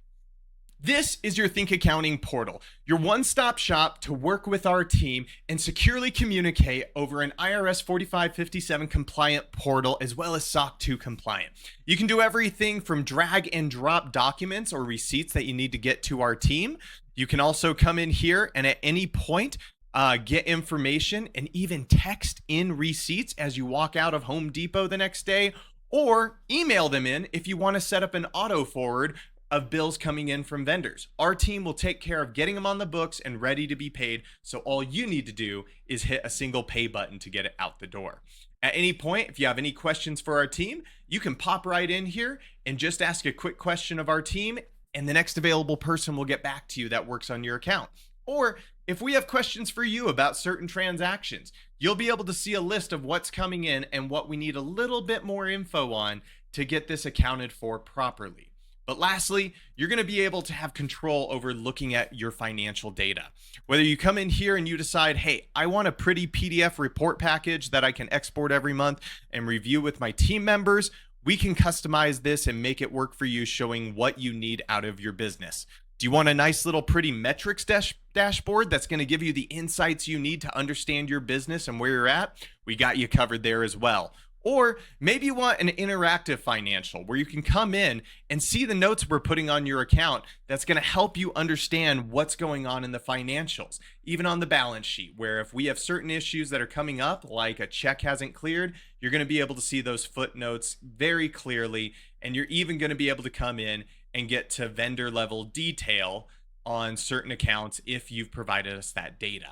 This is your Think Accounting portal, your one-stop shop to work with our team and securely communicate over an IRS 4557 compliant portal as well as SOC 2 compliant. You can do everything from drag and drop documents or receipts that you need to get to our team. You can also come in here and at any point get information and even text in receipts as you walk out of Home Depot the next day, or email them in if you want to set up an auto forward of bills coming in from vendors. Our team will take care of getting them on the books and ready to be paid, so all you need to do is hit a single pay button to get it out the door. At any point, if you have any questions for our team, you can pop right in here and just ask a quick question of our team, and the next available person will get back to you that works on your account. Or if we have questions for you about certain transactions, you'll be able to see a list of what's coming in and what we need a little bit more info on to get this accounted for properly. But lastly, you're going to be able to have control over looking at your financial data. Whether you come in here and you decide, hey, I want a pretty PDF report package that I can export every month and review with my team members, we can customize this and make it work for you, showing what you need out of your business. Do you want a nice little pretty metrics dashboard that's going to give you the insights you need to understand your business and where you're at? We got you covered there as well. Or maybe you want an interactive financial where you can come in and see the notes we're putting on your account that's going to help you understand what's going on in the financials, even on the balance sheet, where if we have certain issues that are coming up, like a check hasn't cleared, you're going to be able to see those footnotes very clearly And you're even going to be able to come in and get to vendor level detail on certain accounts if you've provided us that data.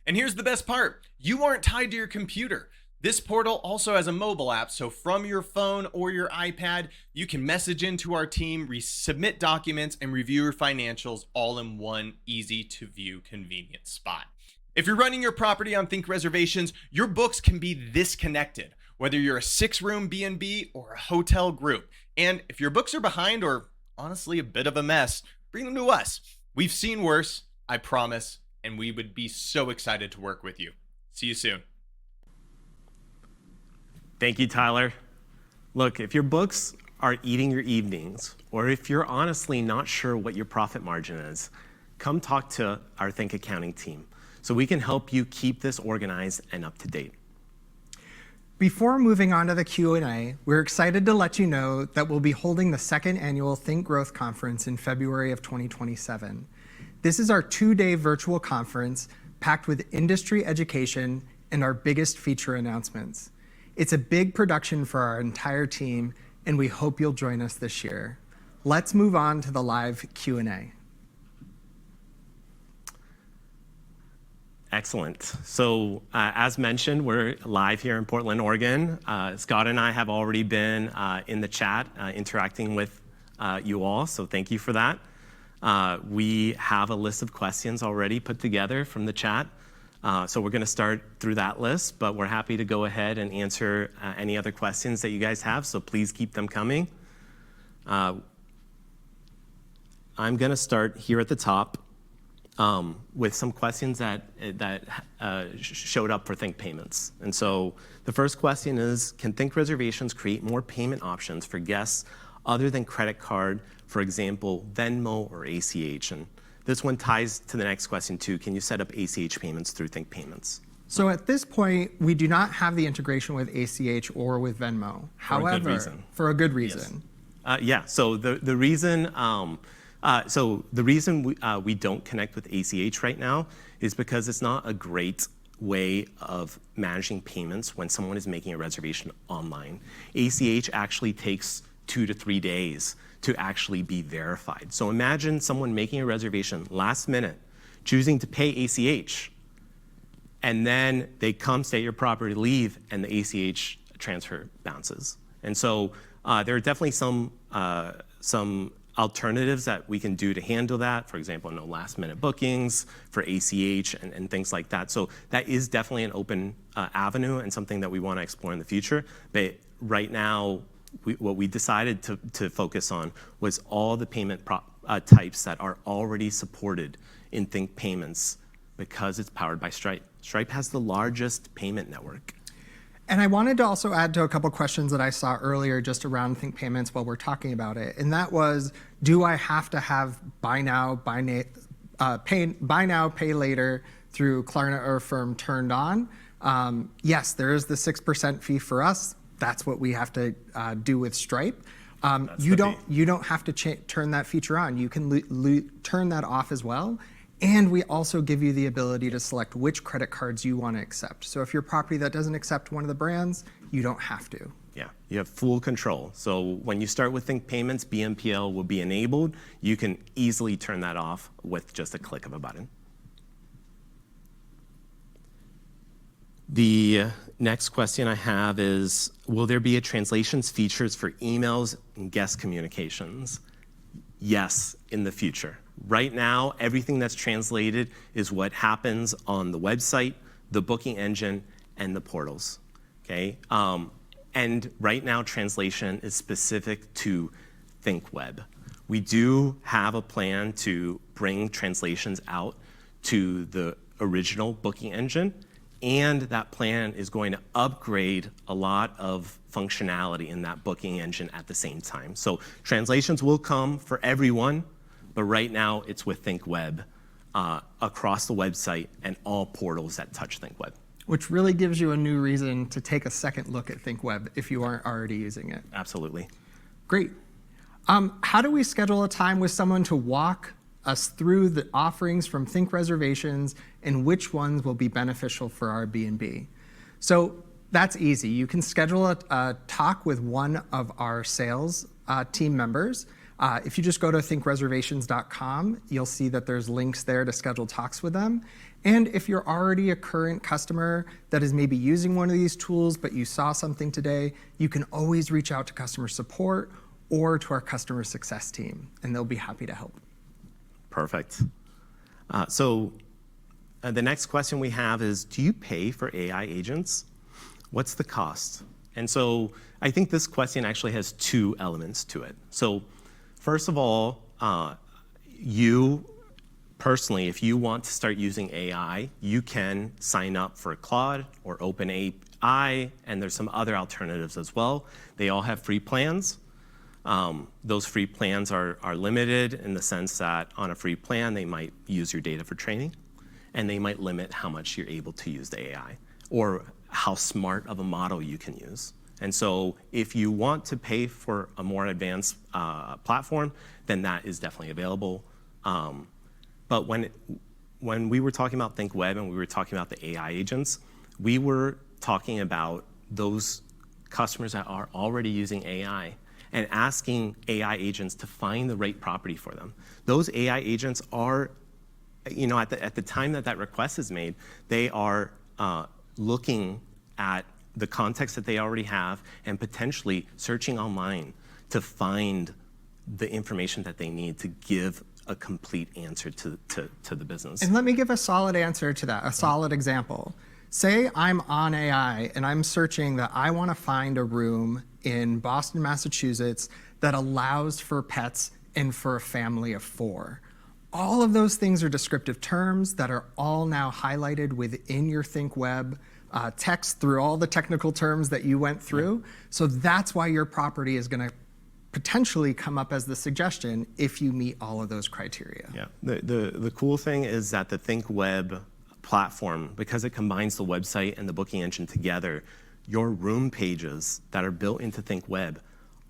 And here's the best part. You aren't tied to your computer. This portal also has a mobile app, so from your phone or your iPad, you can message into our team, resubmit documents, and review your financials all in one easy to view convenient spot. If you're running your property on ThinkReservations, your books can be this connected, whether you're a 6-room B&B or a hotel group. And if your books are behind or honestly a bit of a mess, bring them to us. We've seen worse, I promise, and we would be so excited to work with you. See you soon. Thank you, Tyler. Look, if your books are eating your evenings, or if you're honestly not sure what your profit margin is, come talk to our Think Accounting team so we can help you keep this organized and up to date. Before moving on to the Q&A, we're excited to let you know that we'll be holding the second annual Think Growth Conference in February of 2027. This is our 2-day virtual conference packed with industry education and our biggest feature announcements. It's a big production for our entire team, and we hope you'll join us this year. Let's move on to the live Q&A. Excellent. So as mentioned, we're live here in Portland, Oregon. Scott and I have already been in the chat interacting with you all, so thank you for that. We have a list of questions already put together from the chat. So we're going to start through that list, but we're happy to go ahead and answer any other questions that you guys have, so please keep them coming. I'm going to start here at the top with some questions that showed up for ThinkPayments. And so the first question is, can ThinkReservations create more payment options for guests other than credit card, for example, Venmo or ACH? And this one ties to the next question too. Can you set up ACH payments through ThinkPayments? So at this point, we do not have the integration with ACH or with Venmo. However, for a good reason. Yes. Yeah. So the reason we don't connect with ACH right now is because it's not a great way of managing payments when someone is making a reservation online. ACH actually takes 2 to 3 days to actually be verified. So imagine someone making a reservation last minute, choosing to pay ACH, and then they come stay at your property, leave, and the ACH transfer bounces. And so there are definitely some alternatives that we can do to handle that. For example, no last minute bookings for ACH and things like that. So that is definitely an open avenue and something that we want to explore in the future. But right now, what we decided to focus on was all the payment types that are already supported in ThinkPayments because it's powered by Stripe. Stripe has the largest payment network. And I wanted to also add to a couple questions that I saw earlier just around ThinkPayments while we're talking about it. And that was, do I have to have buy now, pay later through Klarna or Affirm turned on? Yes, there is the 6% fee for us. That's what we have to do with Stripe. You don't have to turn that feature on. You can turn that off as well. And we also give you the ability to select which credit cards you want to accept. So if you're a property that doesn't accept one of the brands, you don't have to. Yeah, you have full control. So when you start with ThinkPayments, BNPL will be enabled. You can easily turn that off with just a click of a button. The next question I have is, will there be a translations features for emails and guest communications? Yes, in the future. Right now, everything that's translated is what happens on the website, the booking engine, and the portals, okay? And right now, translation is specific to ThinkWeb. We do have a plan to bring translations out to the original booking engine, and that plan is going to upgrade a lot of functionality in that booking engine at the same time. So translations will come for everyone, but right now it's with ThinkWeb across the website and all portals that touch ThinkWeb. Which really gives you a new reason to take a second look at ThinkWeb if you aren't already using it. Absolutely. Great. How do we schedule a time with someone to walk us through the offerings from ThinkReservations and which ones will be beneficial for our B&B? So that's easy. You can schedule a talk with one of our sales team members. If you just go to ThinkReservations.com, you'll see that there's links there to schedule talks with them. And if you're already a current customer that is maybe using one of these tools, but you saw something today, you can always reach out to customer support or to our customer success team, and they'll be happy to help. Perfect. The next question we have is, do you pay for AI agents? What's the cost? And so I think this question actually has two elements to it. So first of all, you personally, if you want to start using AI, you can sign up for Claude or OpenAI, and there's some other alternatives as well. They all have free plans. Those free plans are limited in the sense that on a free plan, they might use your data for training, and they might limit how much you're able to use the AI or how smart of a model you can use. And so if you want to pay for a more advanced platform, then that is definitely available. But when we were talking about ThinkWeb and we were talking about the AI agents, we were talking about those customers that are already using AI and asking AI agents to find the right property for them. Those AI agents are, at the time that request is made, they are looking at the context that they already have and potentially searching online to find the information that they need to give a complete answer to the business. And let me give a solid answer to that, a solid example. Say I'm on AI and I'm searching that I want to find a room in Boston, Massachusetts that allows for pets and for a family of 4. All of those things are descriptive terms that are all now highlighted within your ThinkWeb text through all the technical terms that you went through. Yeah. So that's why your property is going to potentially come up as the suggestion if you meet all of those criteria. Yeah. The cool thing is that the ThinkWeb platform, because it combines the website and the booking engine together, your room pages that are built into ThinkWeb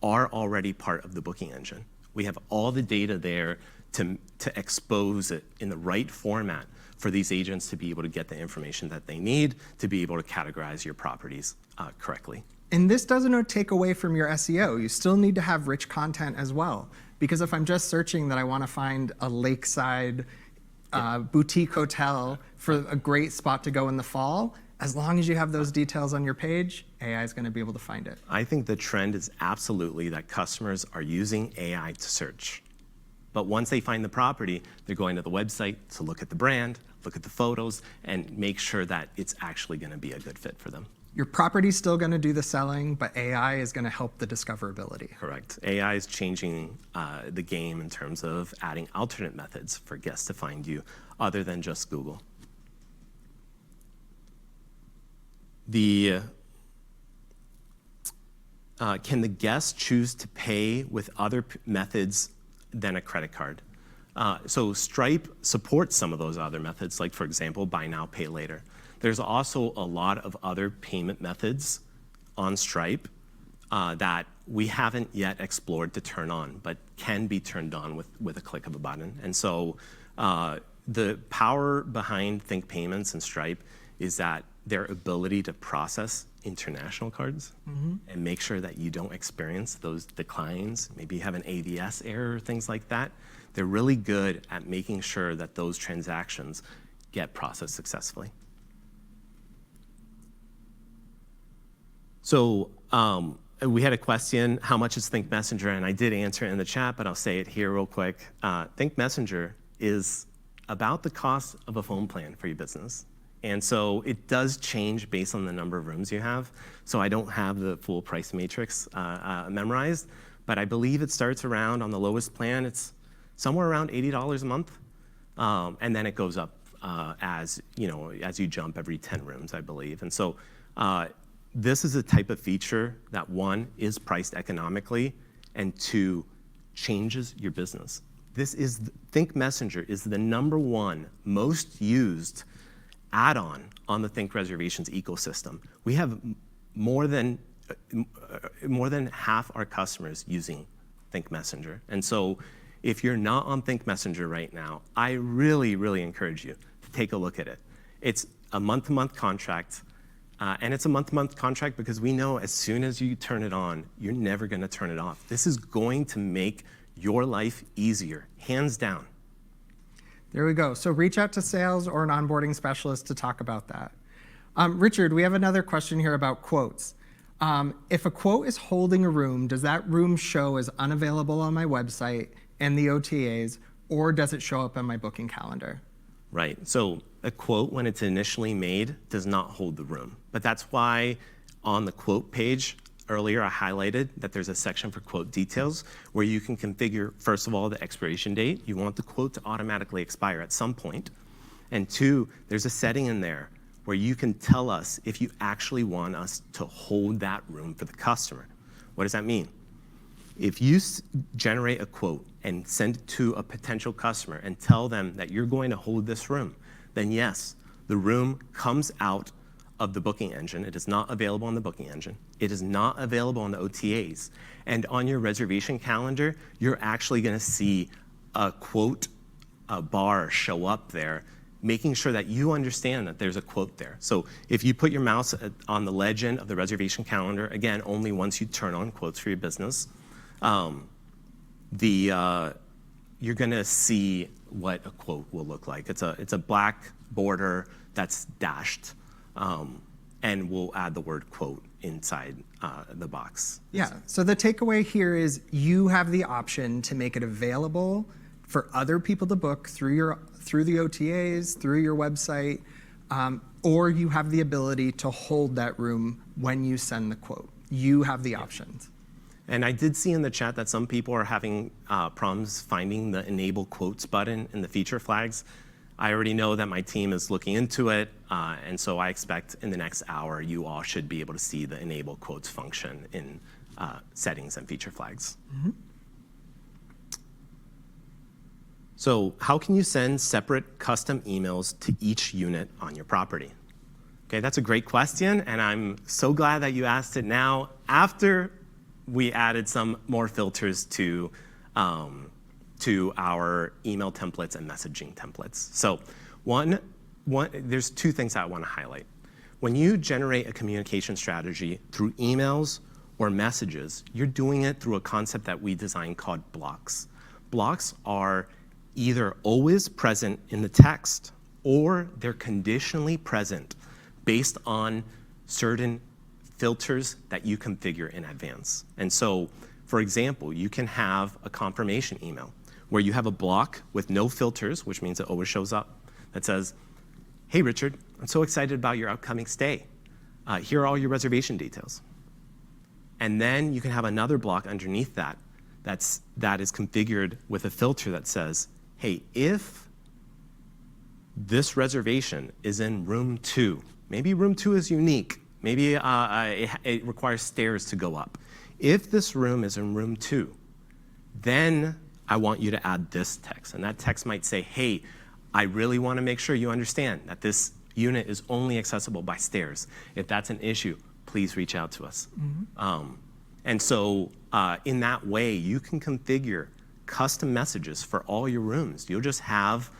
are already part of the booking engine. We have all the data there to expose it in the right format for these agents to be able to get the information that they need to be able to categorize your properties correctly. And this doesn't take away from your SEO. You still need to have rich content as well. Because if I'm just searching that I want to find a lakeside boutique hotel for a great spot to go in the fall, as long as you have those details on your page, AI is going to be able to find it. I think the trend is absolutely that customers are using AI to search. But once they find the property, they're going to the website to look at the brand, look at the photos, and make sure that it's actually going to be a good fit for them. Your property's still going to do the selling, but AI is going to help the discoverability. Correct. AI is changing the game in terms of adding alternate methods for guests to find you other than just Google. Can the guest choose to pay with other methods than a credit card? So Stripe supports some of those other methods, like, for example, buy now, pay later. There's also a lot of other payment methods on Stripe that we haven't yet explored to turn on, but can be turned on with a click of a button. And so the power behind ThinkPayments and Stripe is that their ability to process international cards and make sure that you don't experience those declines, maybe you have an AVS error, things like that. They're really good at making sure that those transactions get processed successfully. So we had a question, how much is Think Messenger? And I did answer it in the chat, but I'll say it here real quick. Think Messenger is about the cost of a phone plan for your business. And so it does change based on the number of rooms you have. So I don't have the full price matrix memorized, but I believe it starts around, on the lowest plan, it's somewhere around $80 a month. And then it goes up as you jump every 10 rooms, I believe. And so this is a type of feature that, 1, is priced economically, and 2, changes your business. Think Messenger is the #1 most used add-on on the ThinkReservations ecosystem. We have more than half our customers using Think Messenger. And so if you're not on Think Messenger right now, I really, really encourage you to take a look at it. It's a month-to-month contract. And it's a month-to-month contract because we know as soon as you turn it on, you're never going to turn it off. This is going to make your life easier, hands down. There we go. So reach out to sales or an onboarding specialist to talk about that. Richard, we have another question here about quotes. If a quote is holding a room, does that room show as unavailable on my website and the OTAs, or does it show up on my booking calendar? Right. So a quote, when it's initially made, does not hold the room. But that's why on the quote page earlier, I highlighted that there's a section for quote details where you can configure, first of all, the expiration date. You want the quote to automatically expire at some point. And two, there's a setting in there where you can tell us if you actually want us to hold that room for the customer. What does that mean? If you generate a quote and send it to a potential customer and tell them that you're going to hold this room, then yes, the room comes out of the booking engine. It is not available on the booking engine. It is not available on the OTAs. And on your reservation calendar, you're actually going to see a quote, a bar show up there, making sure that you understand that there's a quote there. So if you put your mouse on the legend of the reservation calendar, again, only once you turn on quotes for your business, you're going to see what a quote will look like. It's a black border that's dashed, and we'll add the word quote inside the box. Yeah, so the takeaway here is you have the option to make it available for other people to book through the OTAs, through your website, or you have the ability to hold that room when you send the quote. You have the options. And I did see in the chat that some people are having problems finding the enable quotes button in the feature flags. I already know that my team is looking into it, and so I expect in the next hour you all should be able to see the enable quotes function in settings and feature flags. Mm-hmm. So how can you send separate custom emails to each unit on your property? Okay, that's a great question, and I'm so glad that you asked it now after we added some more filters to our email templates and messaging templates. So there's two things I want to highlight. When you generate a communication strategy through emails or messages, you're doing it through a concept that we designed called blocks. Blocks are either always present in the text or they're conditionally present based on certain filters that you configure in advance. And so, for example, you can have a confirmation email where you have a block with no filters, which means it always shows up, that says, "Hey, Richard, I'm so excited about your upcoming stay. Here are all your reservation details." And then you can have another block underneath that that is configured with a filter that says, "Hey, if this reservation is in room 2, maybe room 2 is unique, maybe it requires stairs to go up. If this room is in room 2, then I want you to add this text." And that text might say, "Hey, I really want to make sure you understand that this unit is only accessible by stairs. If that's an issue, please reach out to us." Mm-hmm. And so in that way, you can configure custom messages for all your rooms. You'll just have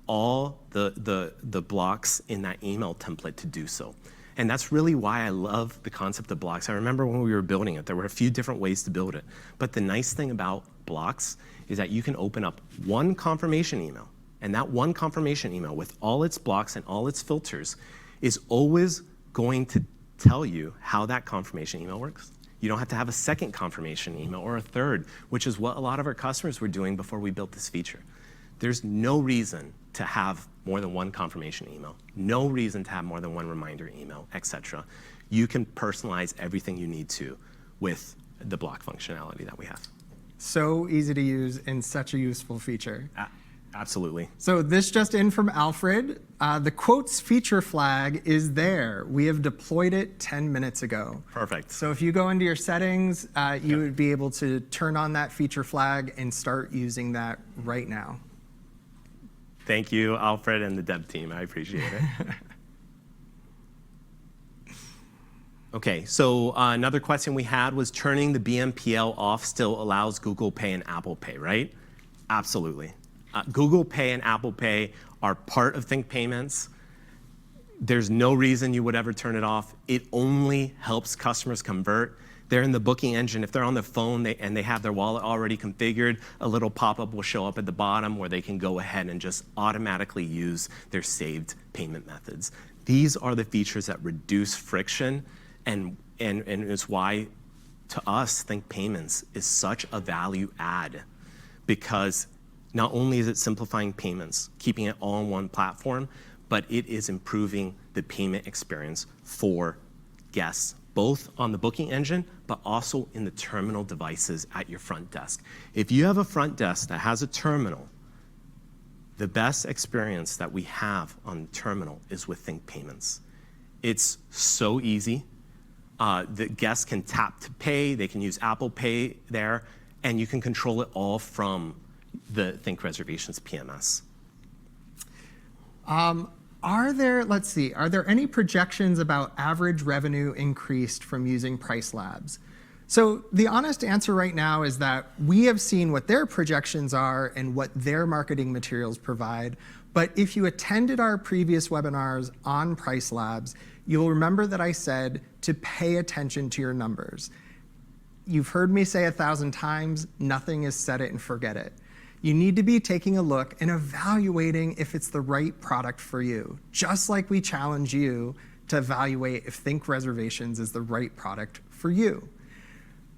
all the blocks in that email template to do so. And that's really why I love the concept of blocks. I remember when we were building it, there were a few different ways to build it. But the nice thing about blocks is that you can open up one confirmation email, and that one confirmation email with all its blocks and all its filters is always going to tell you how that confirmation email works. You don't have to have a second confirmation email or a third, which is what a lot of our customers were doing before we built this feature. There's no reason to have more than one confirmation email, no reason to have more than one reminder email, etc. You can personalize everything you need to with the block functionality that we have. So easy to use and such a useful feature. Absolutely. So this just in from Alfred. The quotes feature flag is there. We have deployed it 10 minutes ago. Perfect. So if you go into your settings, you would be able to turn on that feature flag and start using that right now. Thank you, Alfred and the dev team. I appreciate it. Okay, so another question we had was turning the BNPL off still allows Google Pay and Apple Pay, right? Absolutely. Google Pay and Apple Pay are part of ThinkPayments. There's no reason you would ever turn it off. It only helps customers convert. They're in the booking engine. If they're on their phone and they have their wallet already configured, a little pop-up will show up at the bottom where they can go ahead and just automatically use their saved payment methods. These are the features that reduce friction, and it's why, to us, ThinkPayments is such a value add, because not only is it simplifying payments, keeping it all on one platform, but it is improving the payment experience for guests, both on the booking engine, but also in the terminal devices at your front desk. If you have a front desk that has a terminal, the best experience that we have on the terminal is with ThinkPayments. It's so easy. The guests can tap to pay, they can use Apple Pay there, and you can control it all from the ThinkReservations PMS. Are there any projections about average revenue increased from using Price Labs? So the honest answer right now is that we have seen what their projections are and what their marketing materials provide. But if you attended our previous webinars on Price Labs, you'll remember that I said to pay attention to your numbers. You've heard me say 1,000 times, nothing is set it and forget it. You need to be taking a look and evaluating if it's the right product for you, just like we challenge you to evaluate if ThinkReservations is the right product for you.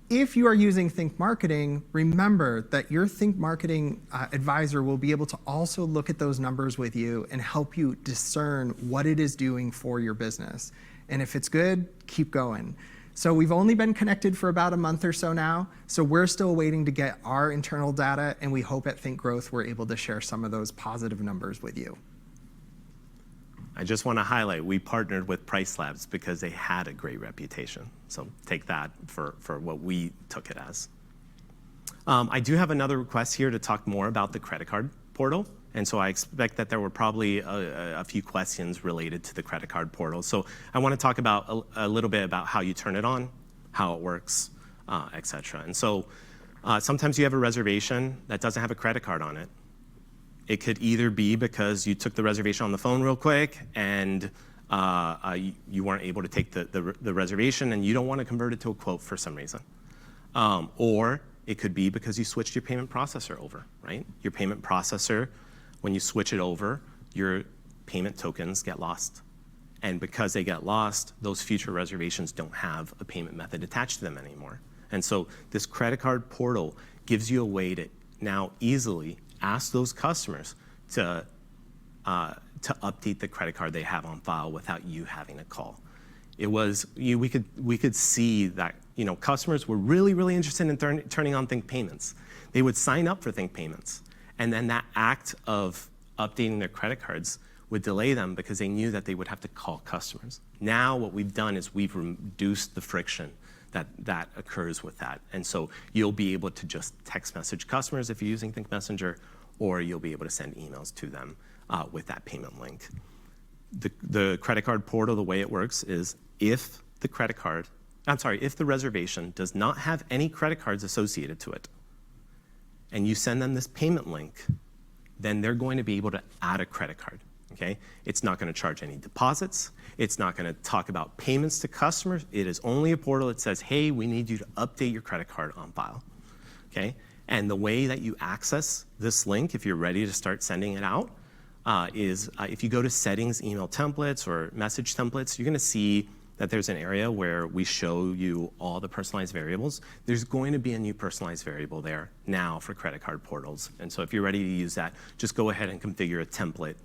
If you are using Think Marketing, remember that your Think Marketing advisor will be able to also look at those numbers with you and help you discern what it is doing for your business. And if it's good, keep going. So we've only been connected for about a month or so now, so we're still waiting to get our internal data, and we hope at Think Growth we're able to share some of those positive numbers with you. I just want to highlight, we partnered with Price Labs because they had a great reputation. So take that for what we took it as. I do have another request here to talk more about the credit card portal. And so I expect that there were probably a few questions related to the credit card portal. So I want to talk about a little bit about how you turn it on, how it works, et cetera. And so sometimes you have a reservation that doesn't have a credit card on it. It could either be because you took the reservation on the phone real quick and you weren't able to take the reservation and you don't want to convert it to a quote for some reason. Or it could be because you switched your payment processor over, right? Your payment processor, when you switch it over, your payment tokens get lost. And because they get lost, those future reservations don't have a payment method attached to them anymore. And so this credit card portal gives you a way to now easily ask those customers to update the credit card they have on file without you having to call. We could see that customers were really interested in turning on ThinkPayments. They would sign up for ThinkPayments, and then that act of updating their credit cards would delay them because they knew that they would have to call customers. Now what we've done is we've reduced the friction that occurs with that. And so you'll be able to just text message customers if you're using Think Messenger, or you'll be able to send emails to them with that payment link. The credit card portal, the way it works is if the reservation does not have any credit cards associated to it, and you send them this payment link, then they're going to be able to add a credit card. Okay? It's not going to charge any deposits. It's not going to talk about payments to customers. It is only a portal that says, hey, we need you to update your credit card on file. Okay? And the way that you access this link, if you're ready to start sending it out, is if you go to settings, email templates, or message templates, you're going to see that there's an area where we show you all the personalized variables. There's going to be a new personalized variable there now for credit card portals. And so if you're ready to use that, just go ahead and configure a template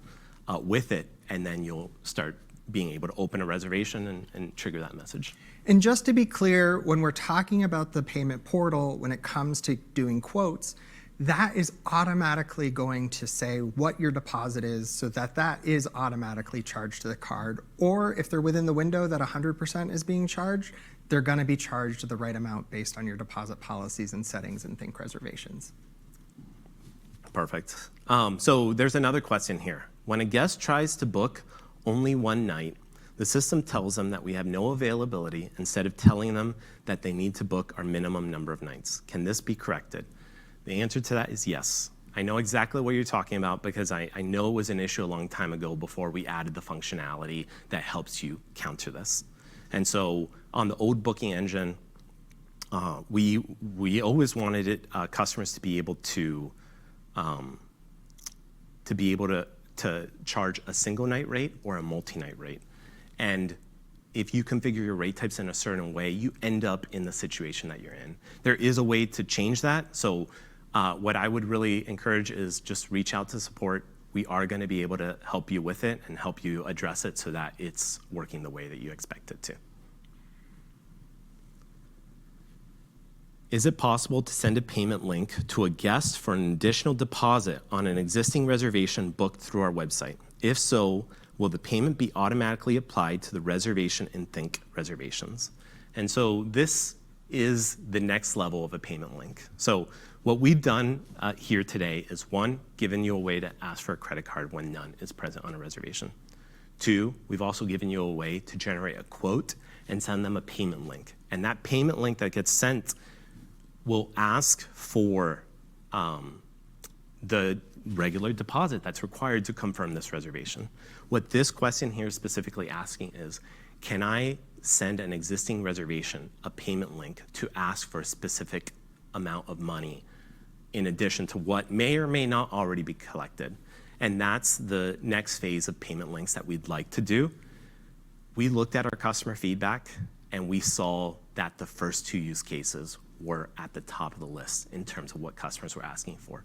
with it, and then you'll start being able to open a reservation and trigger that message. And just to be clear, when we're talking about the payment portal, when it comes to doing quotes, that is automatically going to say what your deposit is so that is automatically charged to the card. Or if they're within the window that 100% is being charged, they're going to be charged the right amount based on your deposit policies and settings in ThinkReservations. Perfect. So there's another question here. When a guest tries to book only one night, the system tells them that we have no availability instead of telling them that they need to book our minimum number of nights. Can this be corrected? The answer to that is yes. I know exactly what you're talking about because I know it was an issue a long time ago before we added the functionality that helps you counter this. And so on the old booking engine, we always wanted customers to be able to charge a single night rate or a multi-night rate. And if you configure your rate types in a certain way, you end up in the situation that you're in. There is a way to change that. So what I would really encourage is just reach out to support. We are going to be able to help you with it and help you address it so that it's working the way that you expect it to. Is it possible to send a payment link to a guest for an additional deposit on an existing reservation booked through our website? If so, will the payment be automatically applied to the reservation in ThinkReservations? And so this is the next level of a payment link. So what we've done here today is, one, given you a way to ask for a credit card when none is present on a reservation. Two, we've also given you a way to generate a quote and send them a payment link. And that payment link that gets sent will ask for the regular deposit that's required to confirm this reservation. What this question here is specifically asking is, can I send an existing reservation a payment link to ask for a specific amount of money in addition to what may or may not already be collected? And that's the next phase of payment links that we'd like to do. We looked at our customer feedback and we saw that the first two use cases were at the top of the list in terms of what customers were asking for.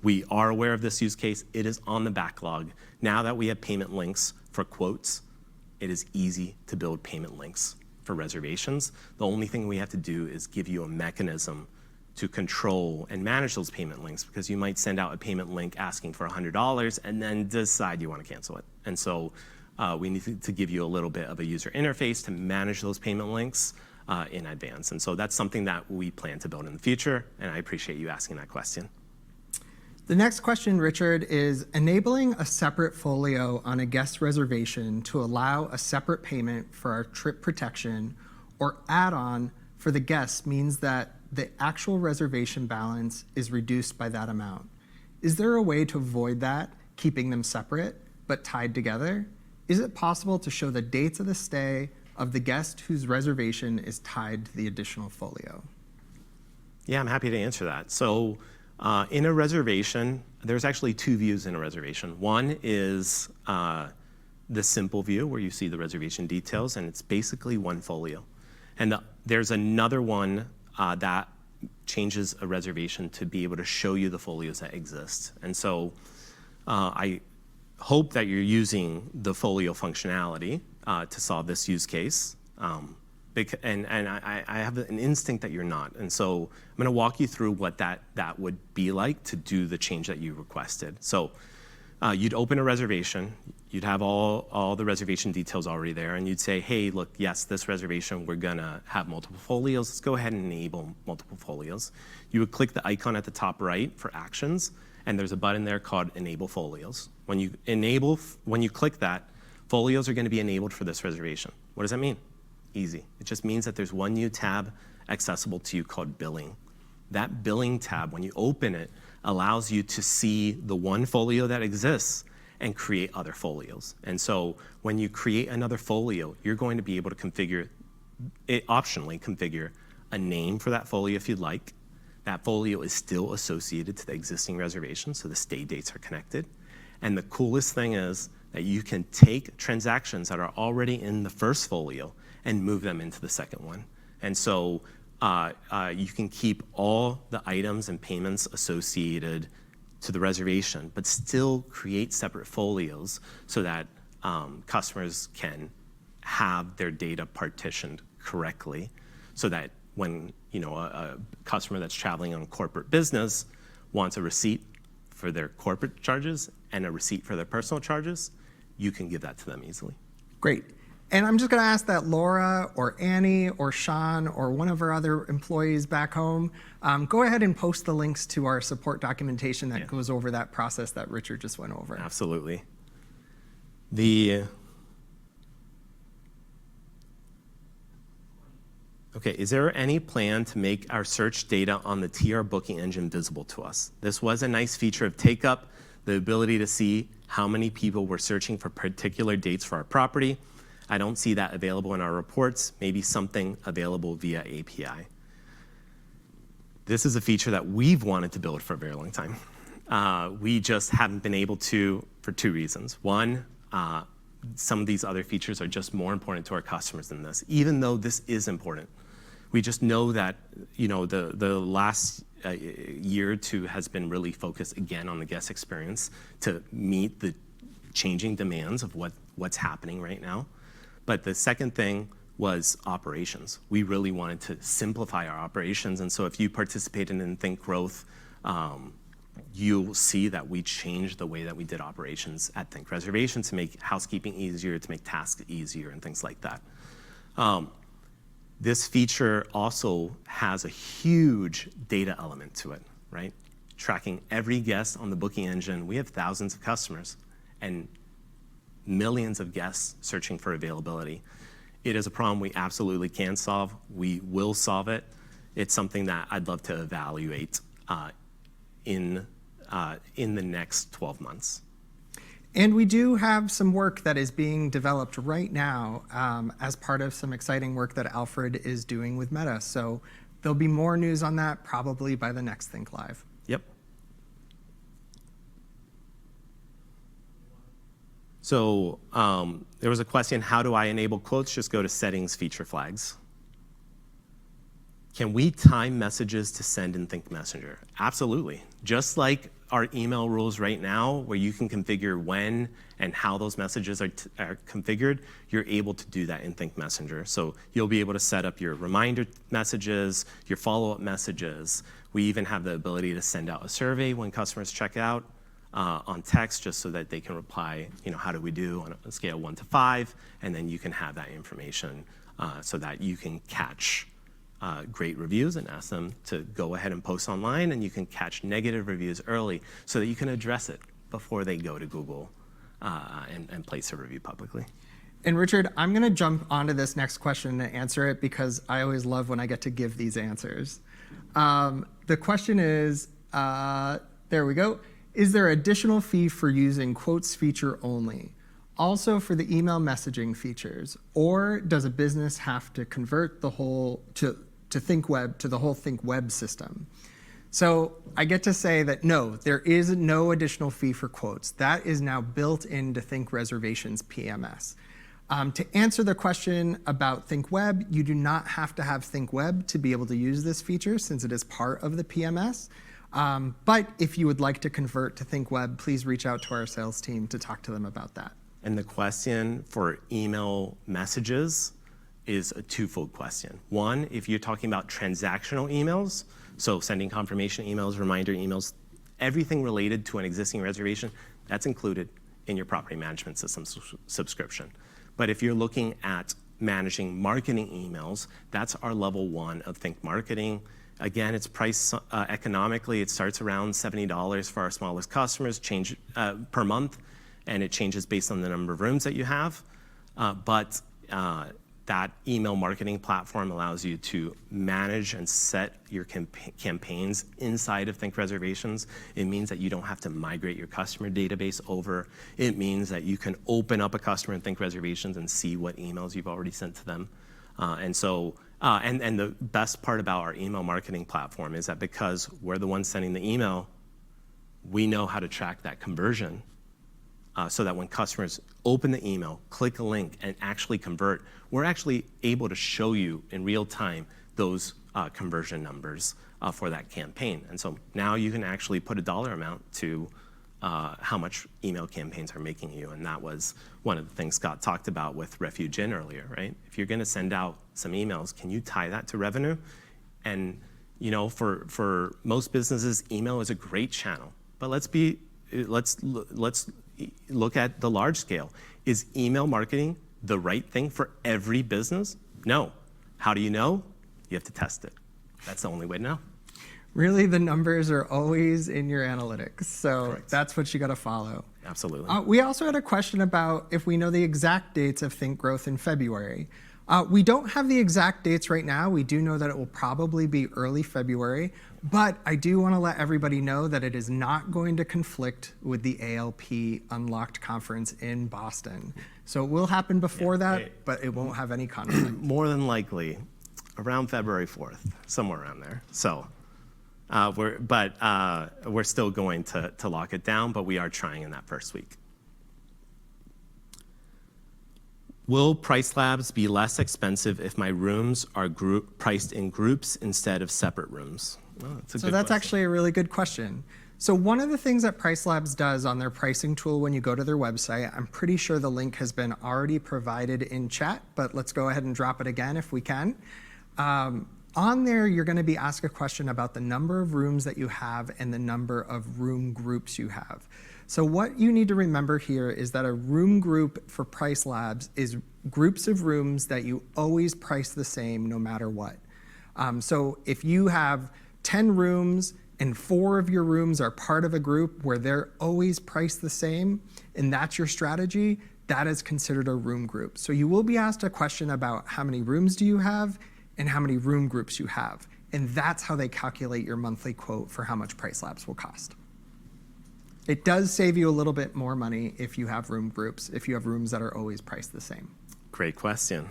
We are aware of this use case. It is on the backlog. Now that we have payment links for quotes, it is easy to build payment links for reservations. The only thing we have to do is give you a mechanism to control and manage those payment links, because you might send out a payment link asking for $100 and then decide you want to cancel it. And so we need to give you a little bit of a user interface to manage those payment links in advance. And so that's something that we plan to build in the future, and I appreciate you asking that question. The next question, Richard, is enabling a separate folio on a guest reservation to allow a separate payment for our trip protection or add-on for the guest means that the actual reservation balance is reduced by that amount. Is there a way to avoid that, keeping them separate but tied together? Is it possible to show the dates of the stay of the guest whose reservation is tied to the additional folio? Yeah, I'm happy to answer that. So in a reservation, there's actually two views in a reservation. One is the simple view where you see the reservation details, and it's basically one folio. And there's another one that changes a reservation to be able to show you the folios that exist. And so I hope that you're using the folio functionality to solve this use case. And I have an instinct that you're not. And so I'm going to walk you through what that would be like to do the change that you requested. So you'd open a reservation. You'd have all the reservation details already there. And you'd say, hey, look, yes, this reservation, we're going to have multiple folios. Let's go ahead and enable multiple folios. You would click the icon at the top right for actions. And there's a button there called Enable Folios. When you click that, folios are going to be enabled for this reservation. What does that mean? Easy. It just means that there's one new tab accessible to you called Billing. That Billing tab, when you open it, allows you to see the one folio that exists and create other folios. And so when you create another folio, you're going to be able to optionally configure a name for that folio if you'd like. That folio is still associated to the existing reservation, so the stay dates are connected. And the coolest thing is that you can take transactions that are already in the first folio and move them into the second one. And so you can keep all the items and payments associated to the reservation, but still create separate folios so that customers can have their data partitioned correctly, so that when a customer that's traveling on corporate business wants a receipt for their corporate charges and a receipt for their personal charges, you can give that to them easily. Great. And I'm just going to ask that Laura or Annie or Sean or one of our other employees back home, go ahead and post the links to our support documentation that goes over that process that Richard just went over. Absolutely. Okay, is there any plan to make our search data on the TR booking engine visible to us? This was a nice feature of Take Up, the ability to see how many people were searching for particular dates for our property. I don't see that available in our reports, maybe something available via API. This is a feature that we've wanted to build for a very long time. We just haven't been able to for two reasons. One, some of these other features are just more important to our customers than this, even though this is important. We just know that the last year or two has been really focused again on the guest experience to meet the changing demands of what's happening right now. But the second thing was operations. We really wanted to simplify our operations, and so if you participated in Think Growth, you'll see that we changed the way that we did operations at ThinkReservations to make housekeeping easier, to make tasks easier, and things like that. This feature also has a huge data element to it, right? Tracking every guest on the booking engine. We have thousands of customers and millions of guests searching for availability. It is a problem we absolutely can solve. We will solve it. It's something that I'd love to evaluate in the next 12 months. And we do have some work that is being developed right now as part of some exciting work that Alfred is doing with Meta. So there'll be more news on that probably by the next Think Live. Yep. So there was a question, how do I enable quotes? Just go to Settings, Feature Flags. Can we time messages to send in Think Messenger? Absolutely. Just like our email rules right now, where you can configure when and how those messages are configured, you're able to do that in Think Messenger. So you'll be able to set up your reminder messages, your follow-up messages. We even have the ability to send out a survey when customers check out on text, just so that they can reply, how do we do on a scale 1 to 5, and then you can have that information so that you can catch great reviews and ask them to go ahead and post online, and you can catch negative reviews early so that you can address it before they go to Google and place a review publicly. And Richard, I'm going to jump onto this next question and answer it because I always love when I get to give these answers. The question is, there we go. Is there additional fee for using quotes feature only? Also for the email messaging features, or does a business have to convert the whole to ThinkWeb to the whole ThinkWeb system? So I get to say that no, there is no additional fee for quotes. That is now built into ThinkReservations PMS. To answer the question about ThinkWeb, you do not have to have ThinkWeb to be able to use this feature since it is part of the PMS. But if you would like to convert to ThinkWeb, please reach out to our sales team to talk to them about that. And the question for email messages is a twofold question. One, if you're talking about transactional emails, so sending confirmation emails, reminder emails, everything related to an existing reservation, that's included in your property management system subscription. But if you're looking at managing marketing emails, that's our level 1 of Think Marketing. Again, it's priced economically. It starts around $70 for our smallest customers, change per month, and it changes based on the number of rooms that you have. But that email marketing platform allows you to manage and set your campaigns inside of ThinkReservations. It means that you don't have to migrate your customer database over. It means that you can open up a customer in ThinkReservations and see what emails you've already sent to them. And the best part about our email marketing platform is that because we're the ones sending the email, we know how to track that conversion so that when customers open the email, click a link, and actually convert, we're actually able to show you in real time those conversion numbers for that campaign. And so now you can actually put a dollar amount to how much email campaigns are making you. And that was one of the things Scott talked about with Refuge Inn earlier, right? If you're going to send out some emails, can you tie that to revenue? And for most businesses, email is a great channel. But let's look at the large scale. Is email marketing the right thing for every business? No. How do you know? You have to test it. That's the only way to know. Really, the numbers are always in your analytics, so Correct. That's what you got to follow. Absolutely. We also had a question about if we know the exact dates of Think Growth in February. We don't have the exact dates right now. We do know that it will probably be early February, but I do want to let everybody know that it is not going to conflict with the ALP Unlocked conference in Boston. So it will happen before that, but it won't have any conflict. More than likely, around February 4th, somewhere around there. So, we're still going to lock it down, but we are trying in that first week. Will Price Labs be less expensive if my rooms are priced in groups instead of separate rooms? Well, that's that's actually a really good question. So one of the things that Price Labs does on their pricing tool when you go to their website, I'm pretty sure the link has been already provided in chat, but let's go ahead and drop it again if we can. On there, you're going to be asked a question about the number of rooms that you have and the number of room groups you have. So what you need to remember here is that a room group for Price Labs is groups of rooms that you always price the same no matter what. So if you have 10 rooms and 4 of your rooms are part of a group where they're always priced the same, and that's your strategy, that is considered a room group. So you will be asked a question about how many rooms do you have and how many room groups you have. And that's how they calculate your monthly quote for how much Price Labs will cost. It does save you a little bit more money if you have room groups, if you have rooms that are always priced the same. Great question.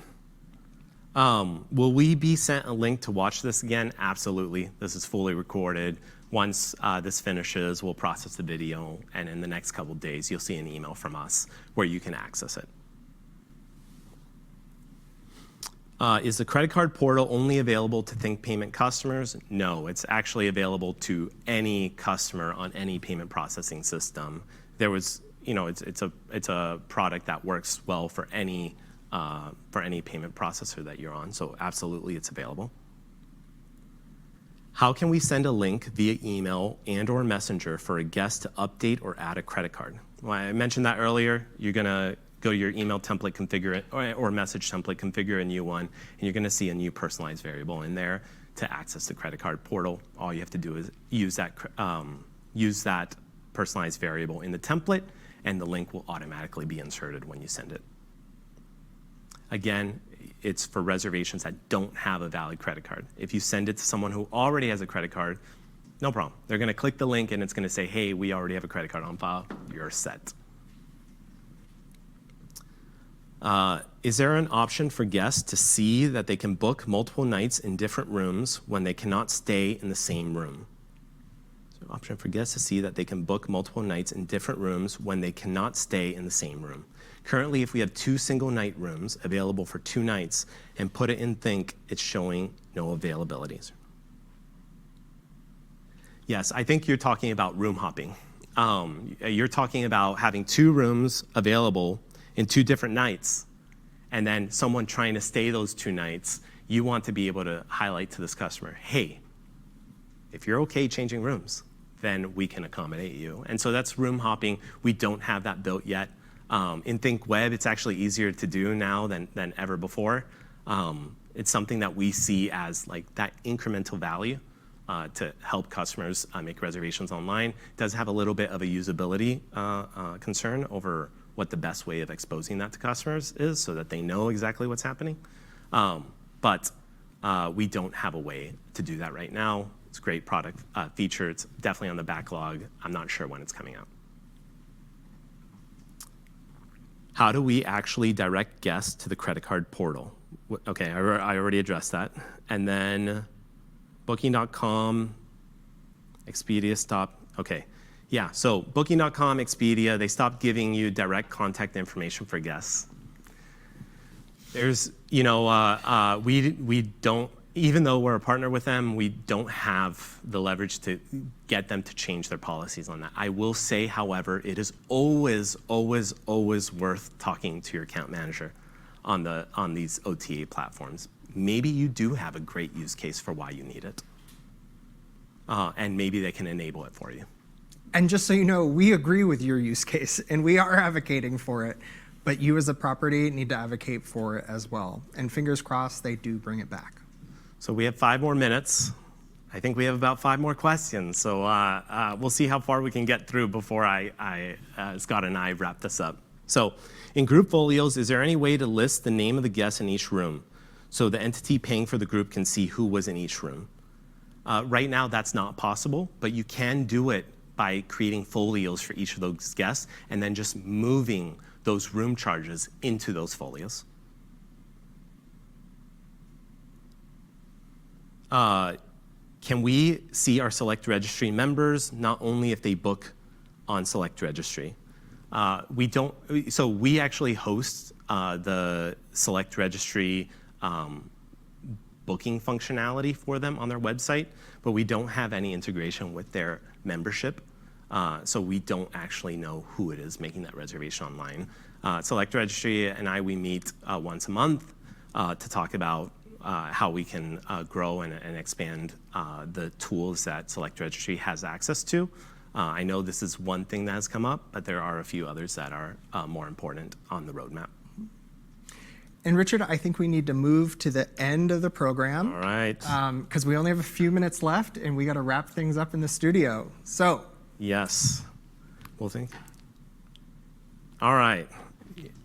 Will we be sent a link to watch this again? Absolutely. This is fully recorded. Once this finishes, we'll process the video, and in the next couple of days, you'll see an email from us where you can access it. Is the credit card portal only available to ThinkPayment customers? No, it's actually available to any customer on any payment processing system. There was, it's a product that works well for any payment processor that you're on. So absolutely, it's available. How can we send a link via email and/or messenger for a guest to update or add a credit card? Well, I mentioned that earlier. You're gonna go to your email template, configure it, or message template, configure a new one, and you're gonna see a new personalized variable in there to access the credit card portal. All you have to do is use that personalized variable in the template, and the link will automatically be inserted when you send it. Again, it's for reservations that don't have a valid credit card. If you send it to someone who already has a credit card, no problem. They're gonna click the link and it's gonna say, hey, we already have a credit card on file, you're set. Is there an option for guests to see that they can book multiple nights in different rooms when they cannot stay in the same room? Is there an option for guests to see that they can book multiple nights in different rooms when they cannot stay in the same room? Currently, if we have 2 single night rooms available for 2 nights and put it in Think, it's showing no availabilities. Yes, I think you're talking about room hopping. You're talking about having 2 rooms available in 2 different nights, and then someone trying to stay those 2 nights. You want to be able to highlight to this customer, hey, if you're okay changing rooms, then we can accommodate you. And so that's room hopping. We don't have that built yet. In Think Web, it's actually easier to do now than ever before. It's something that we see as like that incremental value to help customers make reservations online. It does have a little bit of a usability concern over what the best way of exposing that to customers is so that they know exactly what's happening. But we don't have a way to do that right now. It's a great product feature. It's definitely on the backlog. I'm not sure when it's coming out. How do we actually direct guests to the credit card portal? Okay, I already addressed that. And then Booking.com, Expedia stopped. Okay, yeah, so Booking.com, Expedia, they stopped giving you direct contact information for guests. There's, we don't, even though we're a partner with them, we don't have the leverage to get them to change their policies on that. I will say, however, it is always, always, always worth talking to your account manager on these OTA platforms. Maybe you do have a great use case for why you need it. And maybe they can enable it for you. And just so you know, we agree with your use case, and we are advocating for it. But you as a property need to advocate for it as well. And fingers crossed, they do bring it back. So we have 5 more minutes. I think we have about 5 more questions. So we'll see how far we can get through before Scott and I wrap this up. So in group folios, is there any way to list the name of the guest in each room so the entity paying for the group can see who was in each room? Right now, that's not possible, but you can do it by creating folios for each of those guests and then just moving those room charges into those folios. Can we see our Select Registry members, not only if they book on Select Registry? So we actually host the Select Registry booking functionality for them on their website, but we don't have any integration with their membership. So we don't actually know who it is making that reservation online. Select Registry and we meet once a month to talk about how we can grow and expand the tools that Select Registry has access to. I know this is one thing that has come up, but there are a few others that are more important on the roadmap. And Richard, I think we need to move to the end of the program. All right. Because we only have a few minutes left, and we got to wrap things up in the studio. So. Yes. Well, thank you. All right.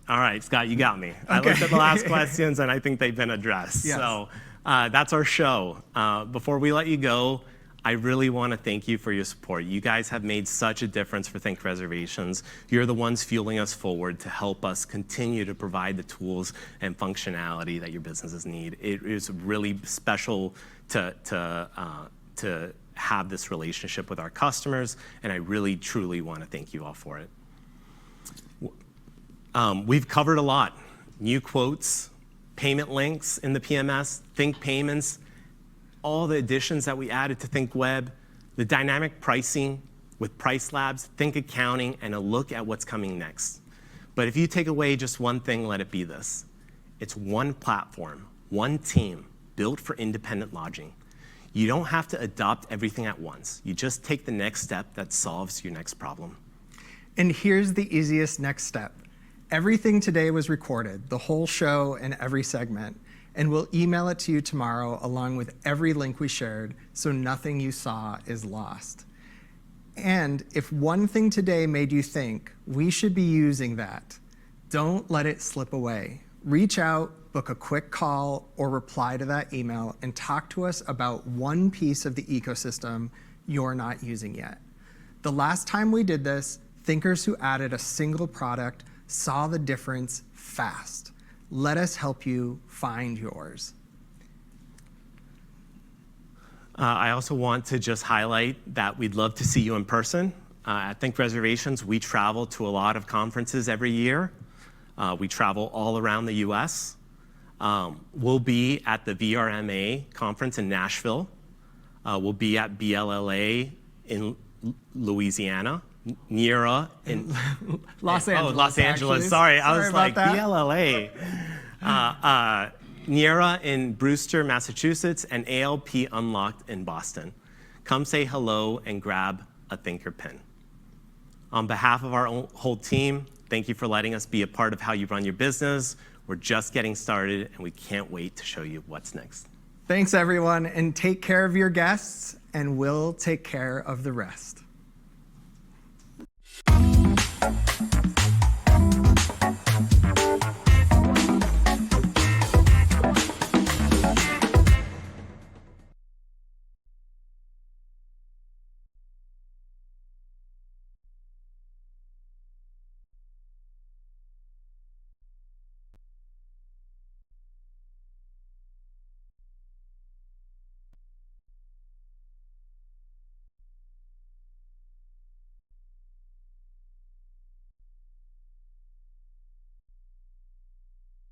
All right, Scott, you got me. Okay. I looked at the last questions, and I think they've been addressed. Yes. So that's our show. Before we let you go, I really want to thank you for your support. You guys have made such a difference for ThinkReservations. You're the ones fueling us forward to help us continue to provide the tools and functionality that your businesses need. It is really special to have this relationship with our customers, and I really, truly want to thank you all for it. We've covered a lot. New quotes, payment links in the PMS, ThinkPayments, all the additions that we added to ThinkWeb, the dynamic pricing with Price Labs, Think Accounting, and a look at what's coming next. But if you take away just one thing, let it be this. It's one platform, one team, built for independent lodging. You don't have to adopt everything at once. You just take the next step that solves your next problem. And here's the easiest next step. Everything today was recorded, the whole show and every segment, and we'll email it to you tomorrow along with every link we shared so nothing you saw is lost. And if one thing today made you think, we should be using that, don't let it slip away. Reach out, book a quick call, or reply to that email and talk to us about one piece of the ecosystem you're not using yet. The last time we did this, thinkers who added a single product saw the difference fast. Let us help you find yours. I also want to just highlight that we'd love to see you in person. At ThinkReservations, we travel to a lot of conferences every year. We travel all around the US. We'll be at the VRMA conference in Nashville. We'll be at BLLA in Louisiana. NERA in Los Angeles. Oh, Los Angeles. Actually. Sorry, I was like, that. BLLA. NERA in Brewster, Massachusetts, and ALP Unlocked in Boston. Come say hello and grab a Thinker pin. On behalf of our whole team, thank you for letting us be a part of how you run your business. We're just getting started, and we can't wait to show you what's next. Thanks, everyone, and take care of your guests, and we'll take care of the rest.